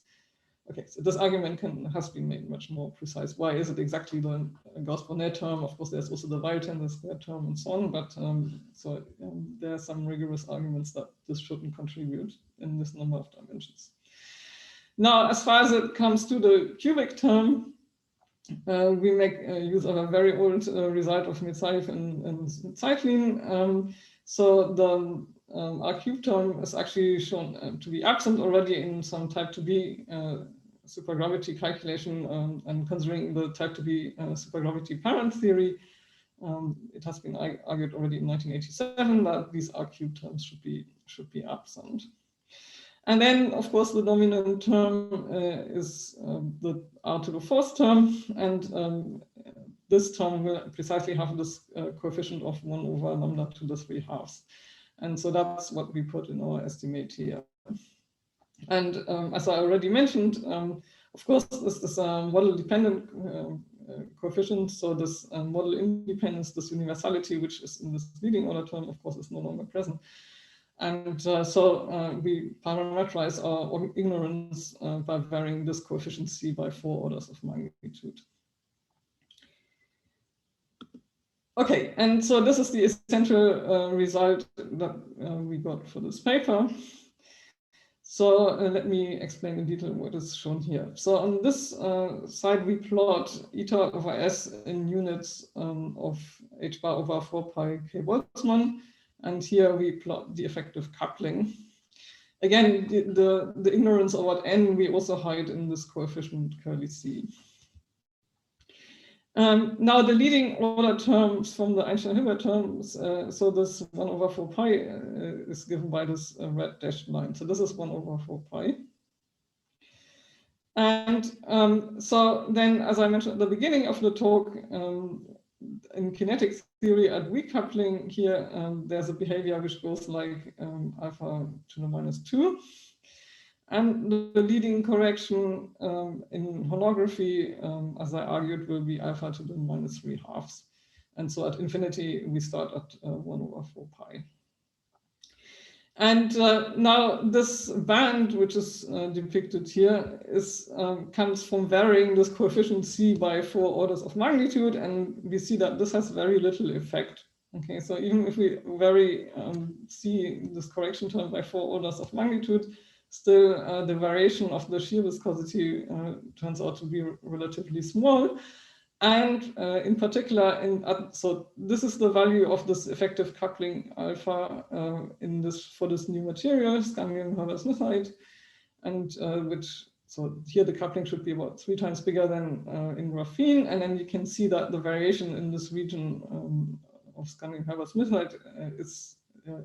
Okay, so this argument has been made much more precise. Why is it exactly the Gauss-Bonnet term? Of course, there's also the Weil-Tensor square term and so on, but there are some rigorous arguments that this shouldn't contribute in this number of dimensions. Now, as far as it comes to the cubic term, we make use of a very old result of Metsayev and Zeitlin. So the R cube term is actually shown to be absent already in some type 2b supergravity calculation, and considering the type 2b supergravity parent theory, it has been argued already in 1987 that these R cube terms should be absent. And then, of course, the dominant term is the r to the fourth term, and this term will precisely have this coefficient of 1 over lambda to the 3/2. And so that's what we put in our estimate here. And as I already mentioned, of course, this is a model-dependent coefficient. So this model independence, this universality, which is in this leading order term, of course, is no longer present. And so we parameterize our ignorance by varying this coefficient C by 4 orders of magnitude. Okay, and so this is the essential result that we got for this paper. So let me explain in detail what is shown here. So on this side, we plot eta over S in units of h bar over 4 pi k Boltzmann. And here we plot the effective coupling. Again, the ignorance over n we also hide in this coefficient curly C. Now the leading order terms from the Einstein-Hilbert terms, so this 1 over 4 pi is given by this red dashed line. So this is 1 over 4 pi. And so then, as I mentioned at the beginning of the talk, in kinetic theory at weak coupling here, there's a behavior which goes like alpha to the -2. And the leading correction in holography, as I argued, will be alpha to the -3/2. And so at infinity, we start at 1 over 4 pi. And now this band, which is depicted here, comes from varying this coefficient C by 4 orders of magnitude. And we see that this has very little effect. Okay, so even if we vary C, this correction term, by 4 orders of magnitude, still the variation of the shear viscosity turns out to be relatively small. And in particular, so this is the value of this effective coupling alpha for this new material, Scandium-Herbertsmithite, and so here the coupling should be about 3 times bigger than in graphene. And then you can see that the variation in this region of Scandium-Herbertsmithite is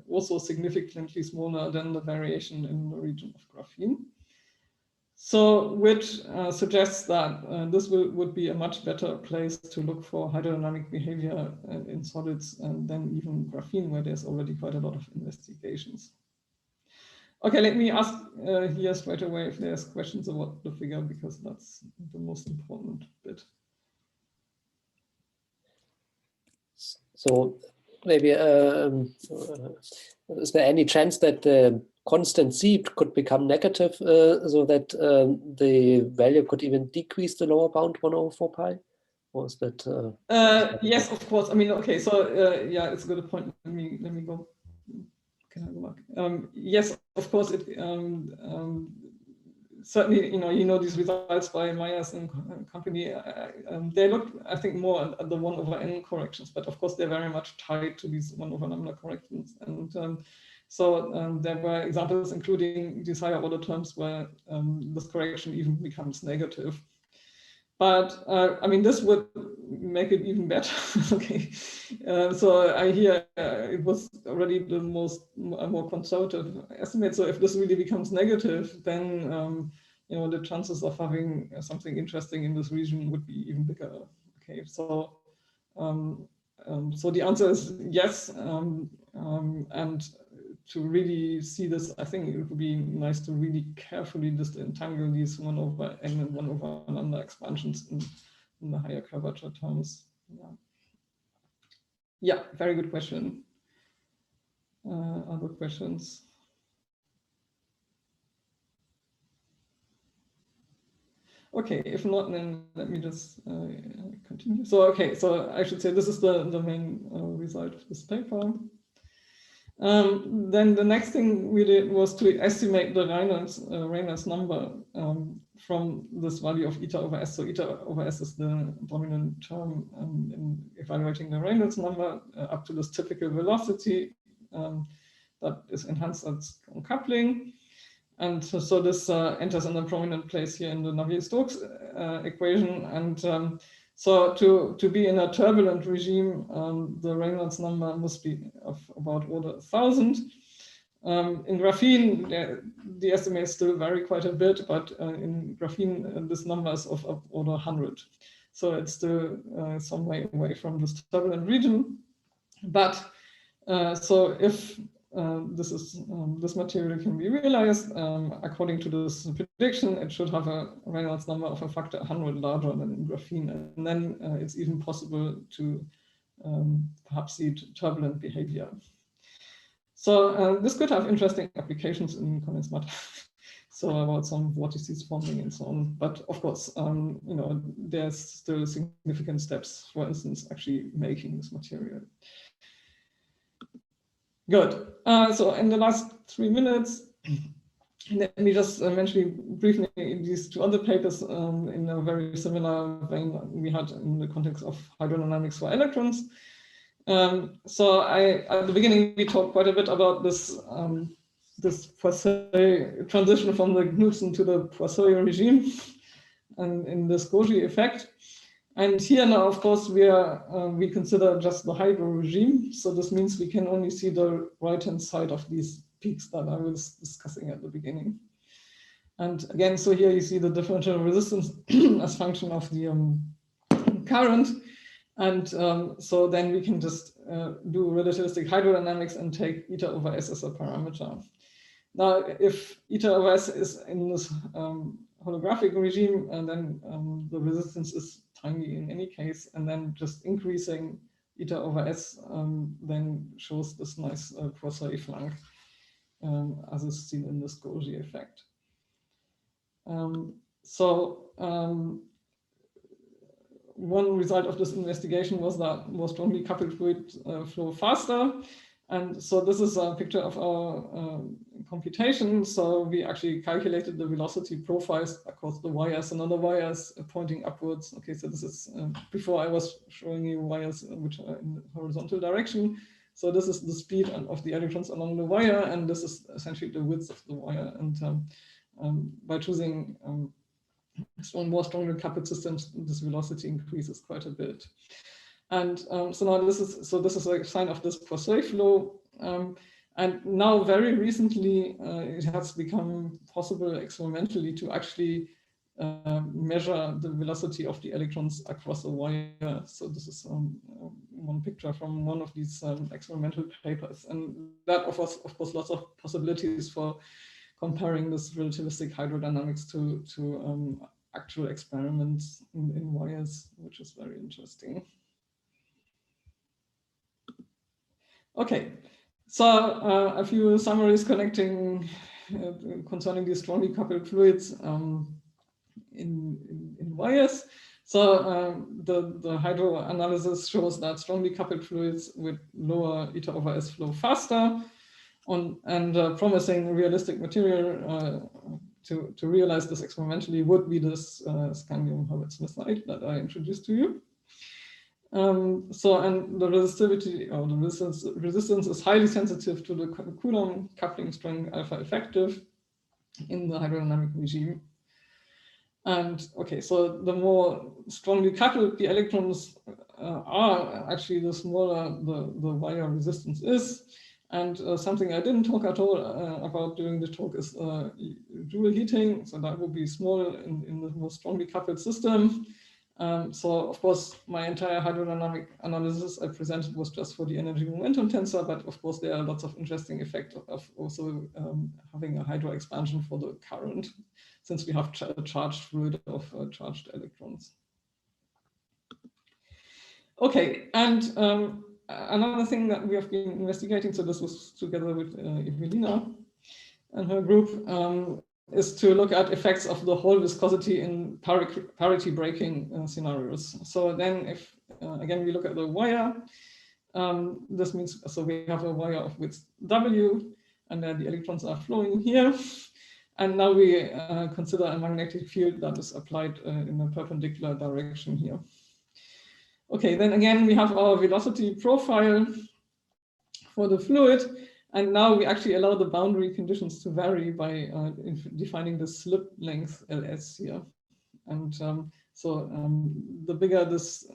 also significantly smaller than the variation in the region of graphene. So, which suggests that this would be a much better place to look for hydrodynamic behavior in solids than even graphene, where there's already quite a lot of investigations. Okay, let me ask here straight away if there's questions about the figure, because that's the most important bit. So So maybe is there any chance that the constant C could become negative so that the value could even decrease the lower bound 1 over 4 pi? Or is that? Yes, of course. I mean, okay. So yeah, it's a good point. Let me go. Can I go back? Yes, of course. It certainly, you know these results by Myers and company. They look, I think, more at the 1 over n corrections, but of course they're very much tied to these 1 over lambda corrections. And so there were examples, including these higher order terms, where this correction even becomes negative. But I mean, this would make it even better. Okay, so I hear it was already the more conservative estimate. So if this really becomes negative, then you know, the chances of having something interesting in this region would be even bigger. Okay, so so the answer is yes, and to really see this, I think it would be nice to really carefully disentangle these 1 over n and 1 over lambda expansions in the higher curvature terms. Yeah, very good question. Other questions? Okay, if not, then let me just continue. So, okay, so I should say this is the main result of this paper. Then the next thing we did was to estimate the Reynolds number from this value of eta over s. So eta over s is the dominant term in evaluating the Reynolds number up to this typical velocity that is enhanced at coupling. And so this enters in a prominent place here in the Navier-Stokes equation. And so to be in a turbulent regime, the Reynolds number must be of about order 1,000. In graphene, the estimates still vary quite a bit, but in graphene, this number is of order 100. So it's still some way away from this turbulent region. But so if this material can be realized, according to this prediction, it should have a Reynolds number of a factor 100 larger than in graphene. And then it's even possible to perhaps see turbulent behavior. So this could have interesting applications in condensed matter. So about some vortices forming and so on. But of course, you know, there's still significant steps, for instance, actually making this material. Good. So in the last 3 minutes, let me just mention briefly these 2 other papers in a very similar vein we had in the context of hydrodynamics for electrons. So at the beginning, we talked quite a bit about this this Poiseuille transition from the Knudsen to the Poiseuille regime, and in this Goji effect. And here now, of course, we consider just the hydro regime. So this means we can only see the right-hand side of these peaks that I was discussing at the beginning. And again, so here you see the differential resistance as function of the current. And so then we can just do relativistic hydrodynamics and take eta over s as a parameter. Now, if eta over s is in this holographic regime, and then the resistance is tiny in any case, and then just increasing eta over s then shows this nice Poiseuille flank, as is seen in this Goji effect. One result of this investigation was that more strongly coupled fluid flow faster. And so this is a picture of our computation. So we actually calculated the velocity profiles across the wires and other wires pointing upwards. Okay, so this is before I was showing you wires which are in the horizontal direction. So this is the speed of the electrons along the wire, and this is essentially the width of the wire. And by choosing more strongly coupled systems, this velocity increases quite a bit. And so now this is a sign of this Poiseuille flow. And now very recently, it has become possible experimentally to actually measure the velocity of the electrons across a wire. So this is one picture from one of these experimental papers. And that offers, of course, lots of possibilities for comparing this relativistic hydrodynamics to actual experiments in wires, which is very interesting. Okay, so a few summaries concerning these strongly coupled fluids in wires. So the hydro analysis shows that strongly coupled fluids with lower eta/s flow faster, and promising realistic material to realize this experimentally would be this Scandium-Herbertsmithite that I introduced to you. And the resistivity, or the resistance is highly sensitive to the Coulomb coupling strength alpha effective in the hydrodynamic regime. And okay, so the more strongly coupled the electrons are, actually the smaller the wire resistance is. And something I didn't talk at all about during the talk is Joule heating. So that would be small in the more strongly coupled system. So of course, my entire hydrodynamic analysis I presented was just for the energy momentum tensor, but of course there are lots of interesting effects of also having a hydro expansion for the current, since we have a charged fluid of charged electrons. Okay, and another thing that we have been investigating, so this was together with Evelina and her group, is to look at effects of the Hall viscosity in parity breaking scenarios. So then if, again, we look at the wire, this means, so we have a wire of width W, and then the electrons are flowing here. And now we consider a magnetic field that is applied in a perpendicular direction here. Okay, then again, we have our velocity profile for the fluid. And now we actually allow the boundary conditions to vary by defining the slip length Ls here. And the bigger this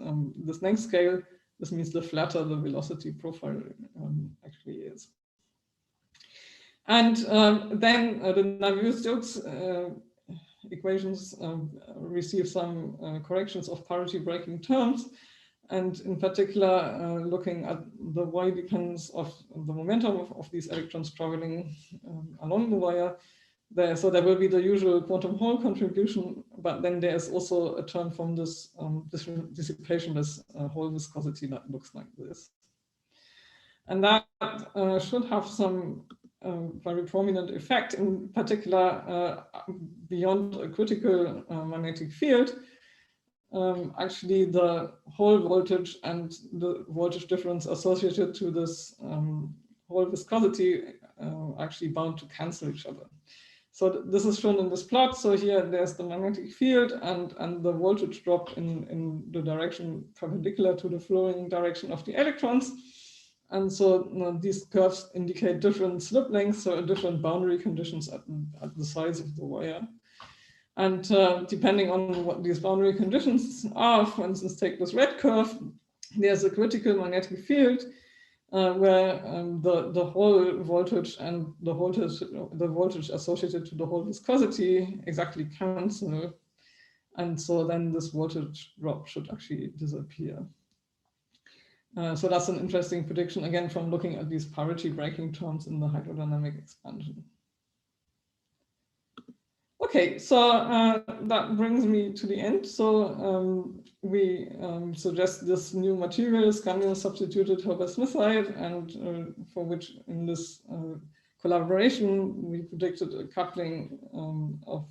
length scale, this means the flatter the velocity profile actually is. And then the Navier-Stokes equations receive some corrections of parity breaking terms. And in particular, looking at the y dependence of the momentum of these electrons traveling along the wire. So there will be the usual quantum Hall contribution, but then there's also a term from this dissipationless Hall viscosity that looks like this. And that should have some very prominent effect, in particular beyond a critical magnetic field. Actually, the Hall voltage and the voltage difference associated to this Hall viscosity actually bound to cancel each other. So this is shown in this plot. So here there's the magnetic field and the voltage drop in the direction perpendicular to the flowing direction of the electrons. And so these curves indicate different slip lengths, so different boundary conditions at the size of the wire. And depending on what these boundary conditions are, for instance, take this red curve, there's a critical magnetic field where the Hall voltage and the voltage associated to the Hall viscosity exactly cancel. And so then this voltage drop should actually disappear. So that's an interesting prediction, again, from looking at these parity breaking terms in the hydrodynamic expansion. Okay, so that brings me to the end. So we suggest this new material, Scandium-substituted Herbertsmithite, and for which in this collaboration, we predicted a coupling of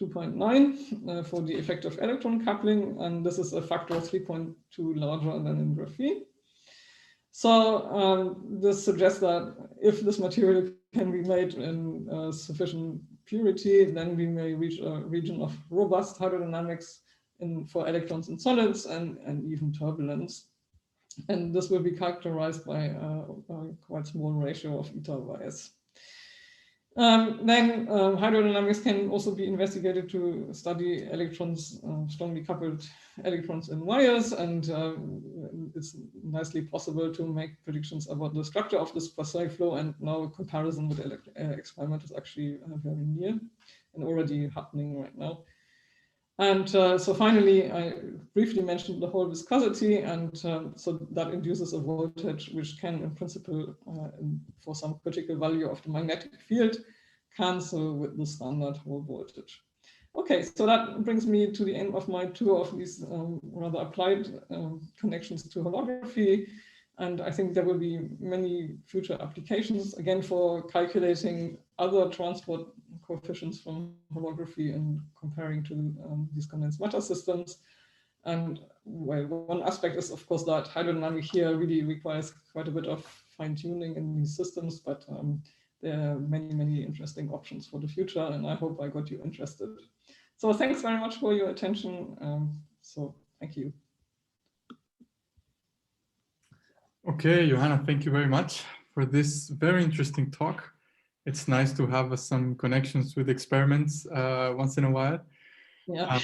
2.9 for the effect of electron coupling, and this is a factor of 3.2 larger than in graphene. So this suggests that if this material can be made in sufficient purity, then we may reach a region of robust hydrodynamics for electrons in solids and even turbulence. And this will be characterized by a quite small ratio of eta/s. Then hydrodynamics can also be investigated to study electrons, strongly coupled electrons in wires, and it's nicely possible to make predictions about the structure of this Poisson flow, and now a comparison with experiment is actually very near and already happening right now. And so finally, I briefly mentioned the Hall viscosity, and so that induces a voltage which can, in principle, for some critical value of the magnetic field, cancel with the standard Hall voltage. Okay, so that brings me to the end of my tour of these rather applied connections to holography. And I think there will be many future applications, again, for calculating other transport coefficients from holography and comparing to these condensed matter systems. And well, one aspect is, of course, that hydrodynamic here really requires quite a bit of fine-tuning in these systems, but there are many, many interesting options for the future, and I hope I got you interested. So thanks very much for your attention. So thank you. Okay, Johanna, thank you very much for this very interesting talk. It's nice to have some connections with experiments once in a while. Yeah.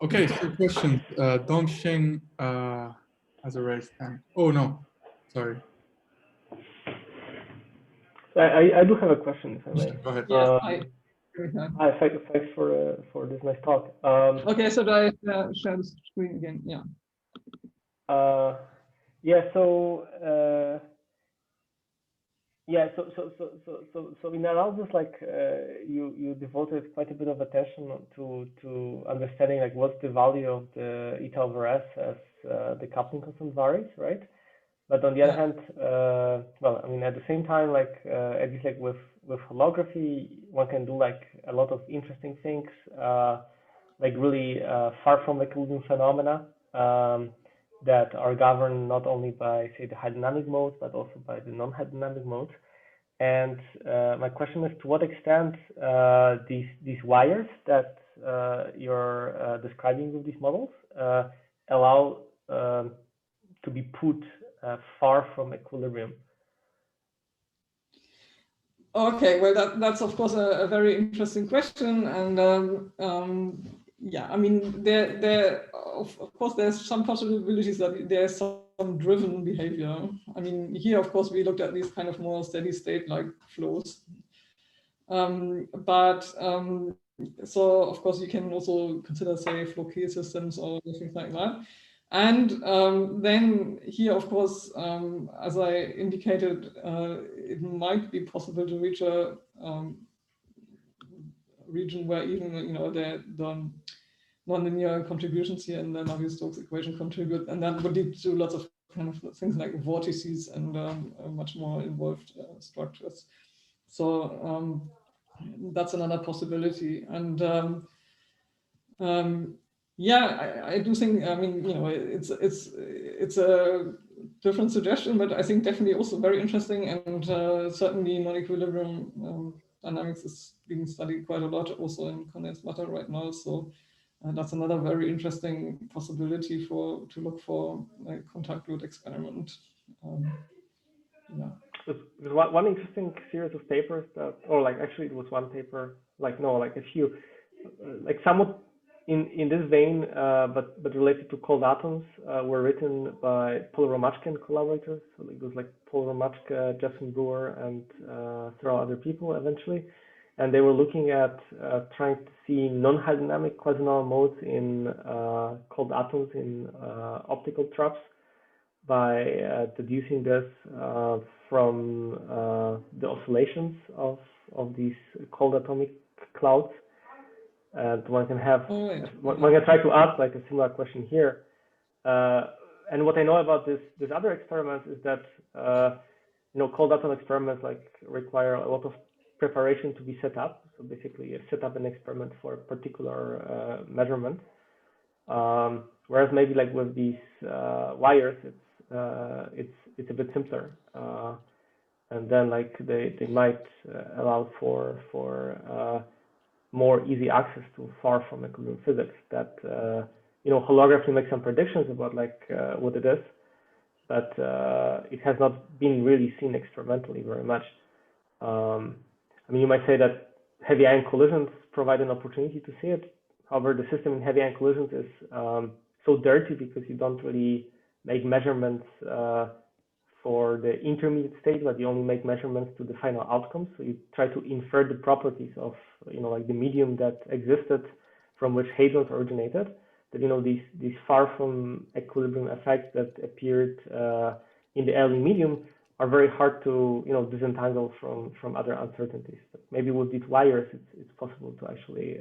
Okay, so questions. Dong Sheng has a raised hand. Oh, no, sorry. I do have a question, if I may. Go ahead. Yeah, hi, thanks for this nice talk. Okay, so do I share the screen again? Yeah. Yeah. So in analysis, like you devoted quite a bit of attention to understanding like what's the value of the eta over S as the coupling constant varies, right? But on the other hand, well, I mean, at the same time, like at least like with holography, one can do like a lot of interesting things, like really far from equilibrium phenomena that are governed not only by, say, the hydrodynamic modes, but also by the non-hydrodynamic modes. And my question is, to what extent these wires that you're describing with these models allow to be put far from equilibrium? Okay, well, that's of course a very interesting question, and yeah, I mean, there of course there's some possibilities that there's some driven behavior. I mean, here of course we looked at these kind of more steady state like flows, so of course you can also consider, say, Floquet systems or things like that. And then here, of course, as I indicated, it might be possible to reach a region where even the nonlinear contributions here in the Navier-Stokes equation contribute, and that would lead to lots of kind of things like vortices and much more involved structures. So that's another possibility, and yeah, I do think, I mean, it's a different suggestion, but I think definitely also very interesting, and certainly non-equilibrium dynamics is being studied quite a lot also in condensed matter right now. So that's another very interesting possibility to look for a contact root experiment. Yeah. One interesting series of papers that, or like actually it was one paper, like no, like a few, like somewhat in this vein, but related to cold atoms, were written by Paul Romachka and collaborators. So it was like Paul Romachka, Justin Brewer, and several other people eventually. And they were looking at trying to see non-hydrodynamic quasi-normal modes in cold atoms in optical traps by deducing this from the oscillations of these cold atomic clouds. And one can have, one can try to ask like a similar question here. And what I know about this other experiments is that cold atom experiments like require a lot of preparation to be set up. So basically, you set up an experiment for a particular measurement. Whereas maybe like with these wires, it's a bit simpler. And then like they might allow for more easy access to far from equilibrium physics. That holography makes some predictions about like what it is, but it has not been really seen experimentally very much. I mean, you might say that heavy ion collisions provide an opportunity to see it. However, the system in heavy ion collisions is so dirty because you don't really make measurements for the intermediate state, but you only make measurements to the final outcomes. So you try to infer the properties of, like the medium that existed from which hadrons originated. That, these far from equilibrium effects that appeared in the early medium are very hard to, disentangle from other uncertainties. But maybe with these wires, it's possible to actually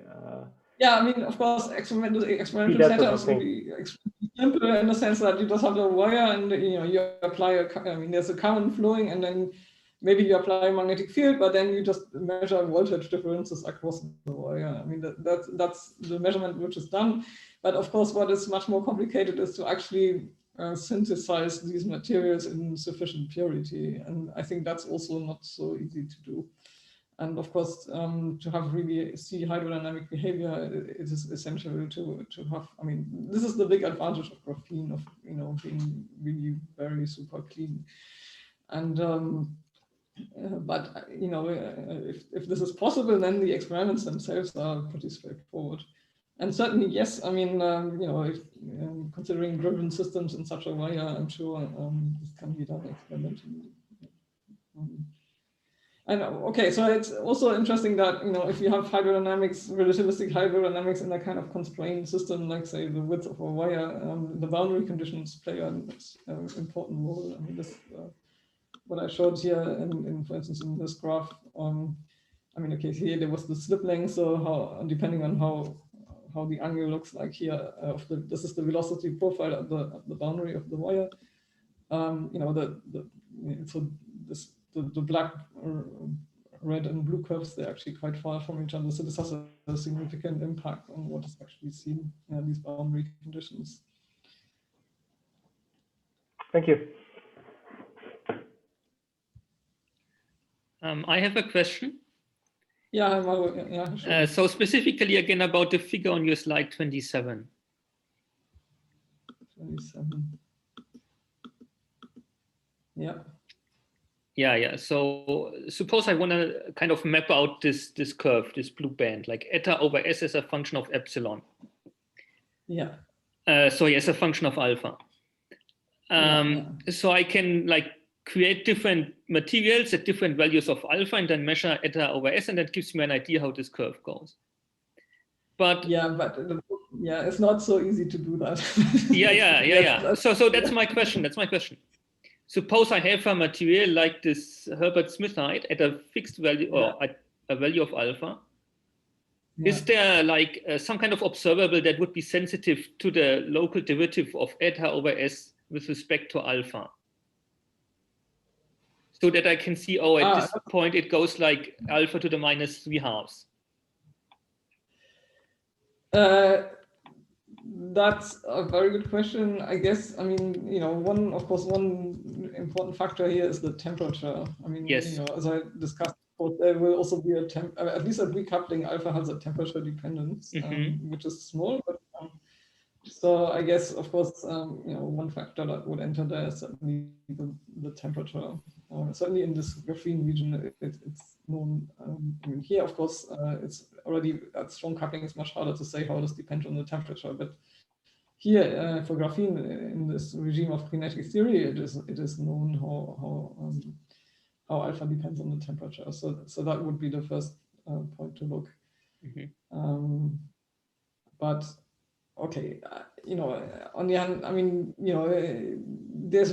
Yeah, I mean, of course, experimental setups would be extremely simple in the sense that you just have a wire and you apply there's a current flowing, and then maybe you apply a magnetic field, but then you just measure voltage differences across the wire. I mean, that's the measurement which is done. But of course, what is much more complicated is to actually synthesize these materials in sufficient purity, and I think that's also not so easy to do. And of course, to have really see hydrodynamic behavior, it is essential to have. I mean, this is the big advantage of graphene, of being really very super clean. And but if this is possible, then the experiments themselves are pretty straightforward. And certainly, yes, I mean, considering driven systems in such a wire, I'm sure this can be done experimentally. And okay, so it's also interesting that if you have hydrodynamics, relativistic hydrodynamics in a kind of constrained system, like say the width of a wire, the boundary conditions play an important role. I mean, this what I showed here, for instance, in this graph. I mean, okay, here there was the slip length, so how depending on how the angle looks like here, this is the velocity profile at the boundary of the wire. The black, red, and blue curves, they're actually quite far from each other. So this has a significant impact on what is actually seen in these boundary conditions. Thank you. I have a question. Yeah, sure. So specifically again about the figure on your slide 27. 27. Yeah. Yeah. So suppose I want to kind of map out this curve, this blue band, like eta over s as a function of epsilon. Yeah. Sorry, as a function of alpha. So I can create different materials at different values of alpha and then measure eta over s, and that gives me an idea how this curve goes. But it's not so easy to do that. Yeah. So that's my question. Suppose I have a material like this Herbertsmithite at a fixed value or at a value of alpha. Yeah. Is there some kind of observable that would be sensitive to the local derivative of eta over s with respect to alpha? So that I can see, at this point it goes like alpha to the -3/2. That's a very good question. I guess, I mean, one important factor here is the temperature. I mean, yes. As I discussed, there will also be at least at recoupling, alpha has a temperature dependence, which is small. But, so I guess, of course, one factor that would enter there is certainly the temperature. Certainly in this graphene region, it's known. I mean, here, of course, it's already at strong coupling. It's much harder to say how this depends on the temperature. But here, for graphene, in this regime of kinetic theory, it is known how alpha depends on the temperature. So that would be the first point to look. But okay, on the hand, I mean, there's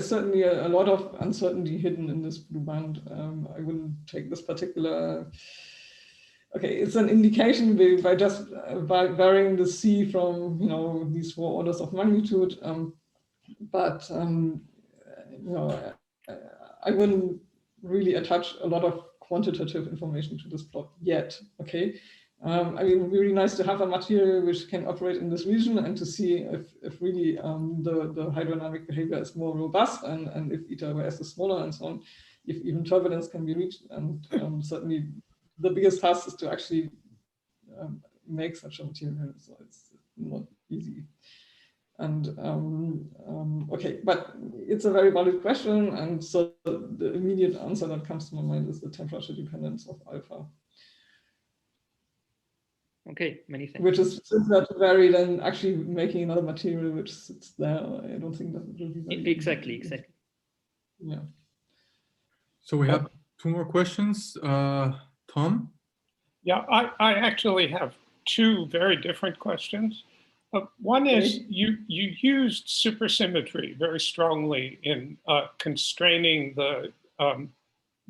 certainly a lot of uncertainty hidden in this blue band. I wouldn't take this particular. Okay, it's an indication by just by varying the C from these 4 orders of magnitude, but I wouldn't really attach a lot of quantitative information to this plot yet. Okay. I mean, it would be really nice to have a material which can operate in this region and to see if really the hydrodynamic behavior is more robust and if eta over s is smaller and so on, if even turbulence can be reached. And certainly the biggest task is to actually make such a material, so it's not easy. And okay, but it's a very valid question. And so the immediate answer that comes to my mind is the temperature dependence of alpha. Okay, many thanks. Which is simpler to vary than actually making another material which sits there. I don't think that will be very exactly. Yeah. So we have 2 more questions. Tom? Yeah, I actually have 2 very different questions. One is you used supersymmetry very strongly in constraining the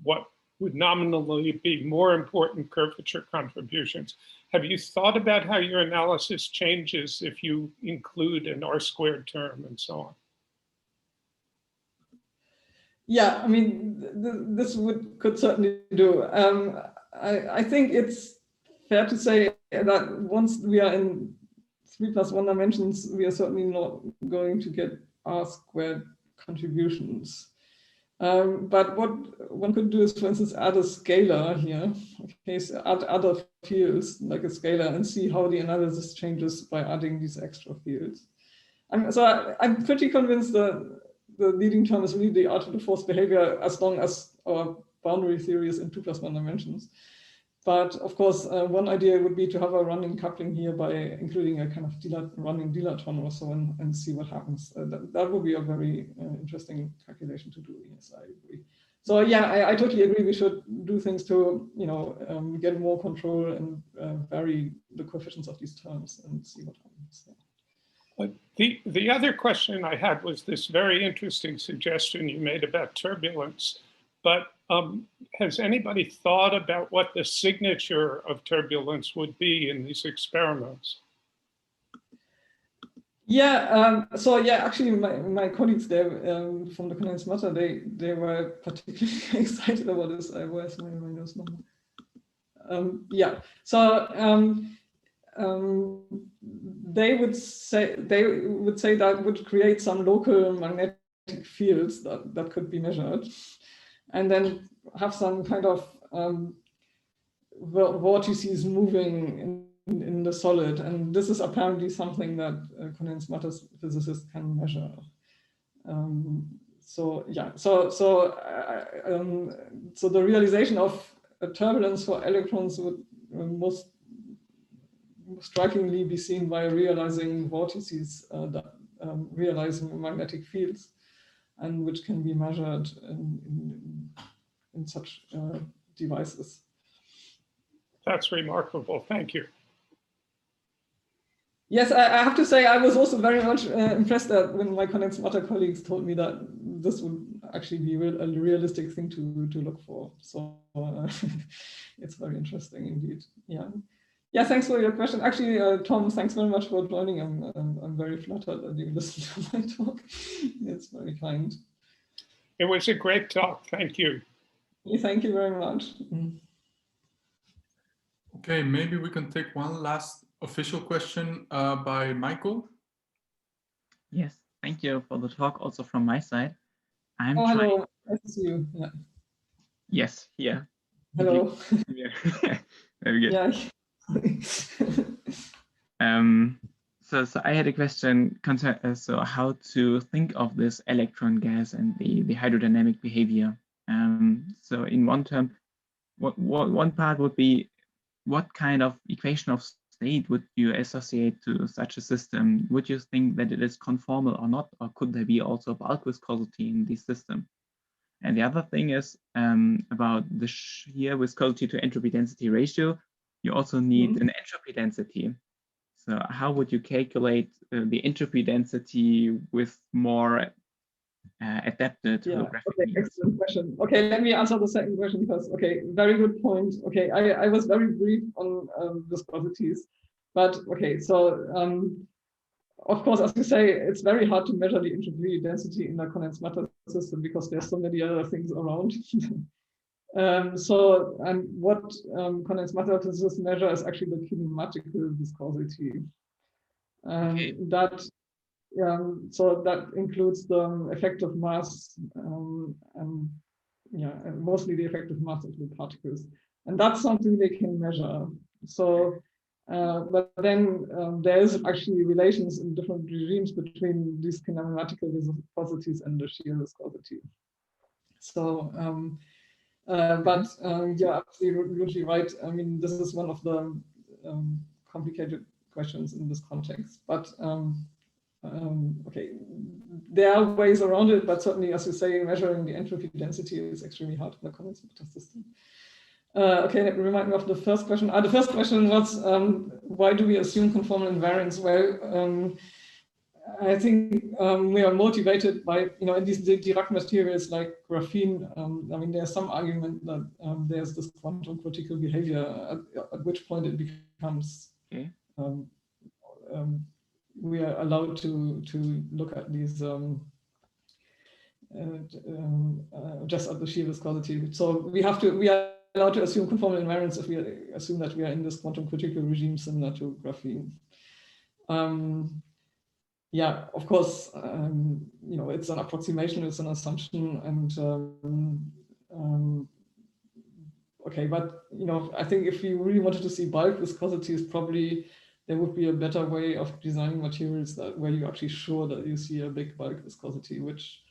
what would nominally be more important curvature contributions. have you thought about how your analysis changes if you include an R² term and so on? Yeah, I mean, this could certainly do. I think it's fair to say that once we are in 3+1 dimensions, we are certainly not going to get R² contributions. But what one could do is, for instance, add a scalar here. Okay, so add other fields like a scalar and see how the analysis changes by adding these extra fields. So I'm pretty convinced that the leading term is really the R⁴ behavior, as long as our boundary theory is in 2+1 dimensions. But of course, one idea would be to have a running coupling here by including a kind of running dilaton or so on, and see what happens. That would be a very interesting calculation to do. Yes, I agree. So yeah, I totally agree. We should do things to, get more control and vary the coefficients of these terms and see what happens. Yeah. The other question I had was this very interesting suggestion you made about turbulence, but has anybody thought about what the signature of turbulence would be in these experiments? Yeah, so yeah, actually my colleagues there from the condensed matter, they were particularly excited about this. Where's my notes number? Yeah, so they would say that would create some local magnetic fields that could be measured, and then have some kind of vortices moving in the solid. And this is apparently something that condensed matter physicists can measure. So yeah, so the realization of a turbulence for electrons would most strikingly be seen by realizing vortices that realizing magnetic fields, and which can be measured in such devices. That's remarkable. Thank you. Yes, I have to say I was also very much impressed that when my condensed matter colleagues told me that this would actually be a realistic thing to look for. So it's very interesting indeed. Yeah. Yeah, thanks for your question. Actually, Tom, thanks very much for joining. I'm very flattered that you listened to my talk. It's very kind. It was a great talk. Thank you. Thank you very much. Okay, maybe we can take one last official question by Michael. Yes, thank you for the talk also from my side. Hello, nice to see you. Yeah. Yes, here. Hello. Very good. Yeah. So I had a question concerning how to think of this electron gas and the hydrodynamic behavior. So in one term, one part would be, what kind of equation of state would you associate to such a system? Would you think that it is conformal or not, or could there be also bulk viscosity in this system? And the other thing is about the shear viscosity to entropy density ratio. You also need an entropy density. So how would you calculate the entropy density with more adapted holographic means? Excellent question. Okay, let me answer the second question first. Okay, very good point. Okay, I was very brief on viscosities, but okay, so of course, as you say, it's very hard to measure the entropy density in a condensed matter system because there's so many other things around. And what condensed matter physicists measure is actually the kinematical viscosity. So that includes the effective mass and mostly the effective mass of the particles. And that's something they can measure. So, but then there is actually relations in different regimes between these kinematical viscosities and the shear viscosity. So, but you're absolutely right. I mean, this is one of the complicated questions in this context. But okay, there are ways around it, but certainly, as you say, measuring the entropy density is extremely hard in the condensed matter system. Okay, let me remind me of the first question. The first question was, why do we assume conformal invariance? Well, I think we are motivated by, in these Dirac materials like graphene. I mean, there's some argument that there's this quantum critical behavior, at which point it becomes, we are allowed to look at these just at the shear viscosity. So we are allowed to assume conformal invariance if we assume that we are in this quantum critical regime similar to graphene. Yeah, of course, it's an approximation, it's an assumption, and okay, but I think if you really wanted to see bulk viscosities, probably there would be a better way of designing materials where you're actually sure that you see a big bulk viscosity, which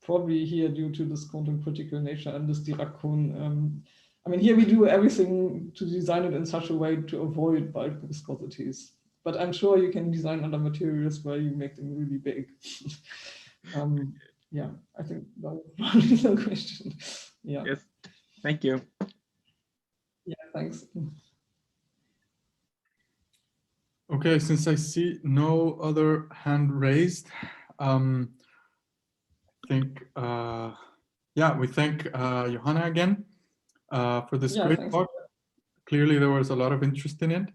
probably here, due to this quantum critical nature and this Dirac cone, I mean, here we do everything to design it in such a way to avoid bulk viscosities. But I'm sure you can design other materials where you make them really big. Yeah, I think that was probably the question. Yeah. Yes, thank you. Yeah, thanks. Okay, since I see no other hand raised, I think, yeah, we thank Johanna again for this great talk. Clearly, there was a lot of interest in it.